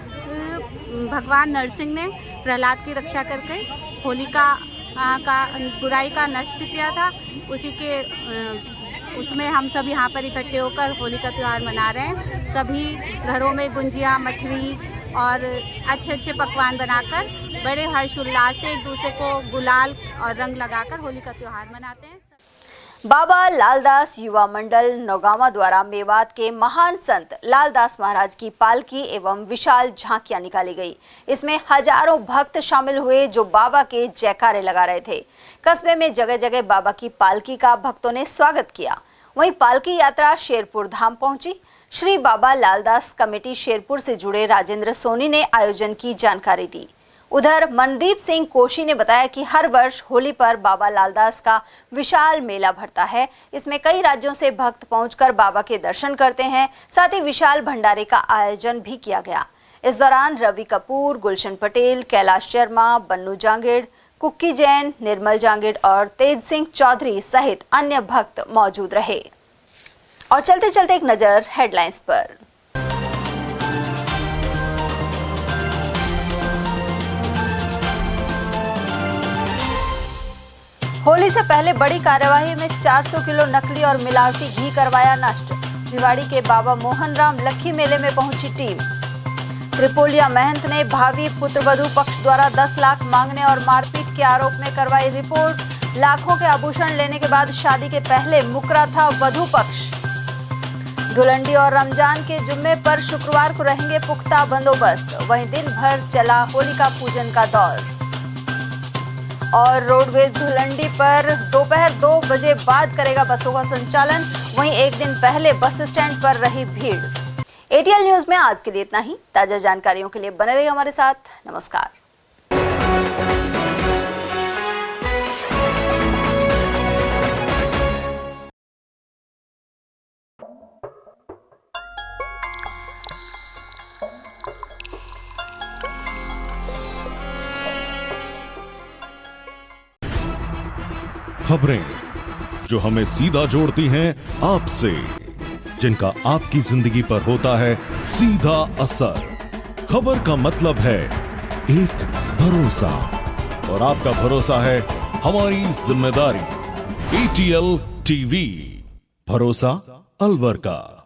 भगवान नरसिंह ने प्रहलाद की रक्षा करके होलिका का बुराई का नष्ट किया था। उसी के उसमें हम सब यहाँ पर इकट्ठे होकर होली का त्यौहार मना रहे हैं। सभी घरों में गुंजिया, मठरी और अच्छे अच्छे पकवान बनाकर बड़े हर्षोल्लास से एक दूसरे को गुलाल और रंग लगाकर होली का त्यौहार मनाते हैं। बाबा लालदास युवा मंडल नौगावा द्वारा मेवात के महान संत लालदास महाराज की पालकी एवं विशाल झांकियां निकाली गई। इसमें हजारों भक्त शामिल हुए जो बाबा के जयकारे लगा रहे थे। कस्बे में जगह जगह बाबा की पालकी का भक्तों ने स्वागत किया। वहीं पालकी यात्रा शेरपुर धाम पहुंची। श्री बाबा लालदास कमेटी शेरपुर से जुड़े राजेंद्र सोनी ने आयोजन की जानकारी दी। उधर मनदीप सिंह कोशी ने बताया कि हर वर्ष होली पर बाबा लालदास का विशाल मेला भरता है। इसमें कई राज्यों से भक्त पहुंचकर बाबा के दर्शन करते हैं। साथ ही विशाल भंडारे का आयोजन भी किया गया। इस दौरान रवि कपूर, गुलशन पटेल, कैलाश शर्मा, बन्नू जांगीड़, कुक्की जैन, निर्मल जांगीड़ और तेज सिंह चौधरी सहित अन्य भक्त मौजूद रहे। और चलते चलते एक नजर हेडलाइंस पर। होली से पहले बड़ी कार्यवाही में 400 किलो नकली और मिलावटी घी करवाया नष्ट। भिवाड़ी के बाबा मोहन राम लक्खी मेले में पहुंची टीम। त्रिपोलिया महंत ने भावी पुत्रवधू पक्ष द्वारा 10 लाख मांगने और मारपीट के आरोप में करवाई रिपोर्ट। लाखों के आभूषण लेने के बाद शादी के पहले मुकरा था वधू पक्ष। धुलंडी और रमजान के जुम्मे पर शुक्रवार को रहेंगे पुख्ता बंदोबस्त। वहीं दिन भर चला होलिका पूजन का दौर। और रोडवेज धुलंडी पर दोपहर 2 बजे बाद करेगा बसों का संचालन। वहीं एक दिन पहले बस स्टैंड पर रही भीड़। एटीएल न्यूज में आज के लिए इतना ही। ताजा जानकारियों के लिए बने रहिए हमारे साथ। नमस्कार। खबरें जो हमें सीधा जोड़ती हैं आपसे, जिनका आपकी जिंदगी पर होता है सीधा असर। खबर का मतलब है एक भरोसा, और आपका भरोसा है हमारी जिम्मेदारी। एटीएल टीवी, भरोसा अलवर का।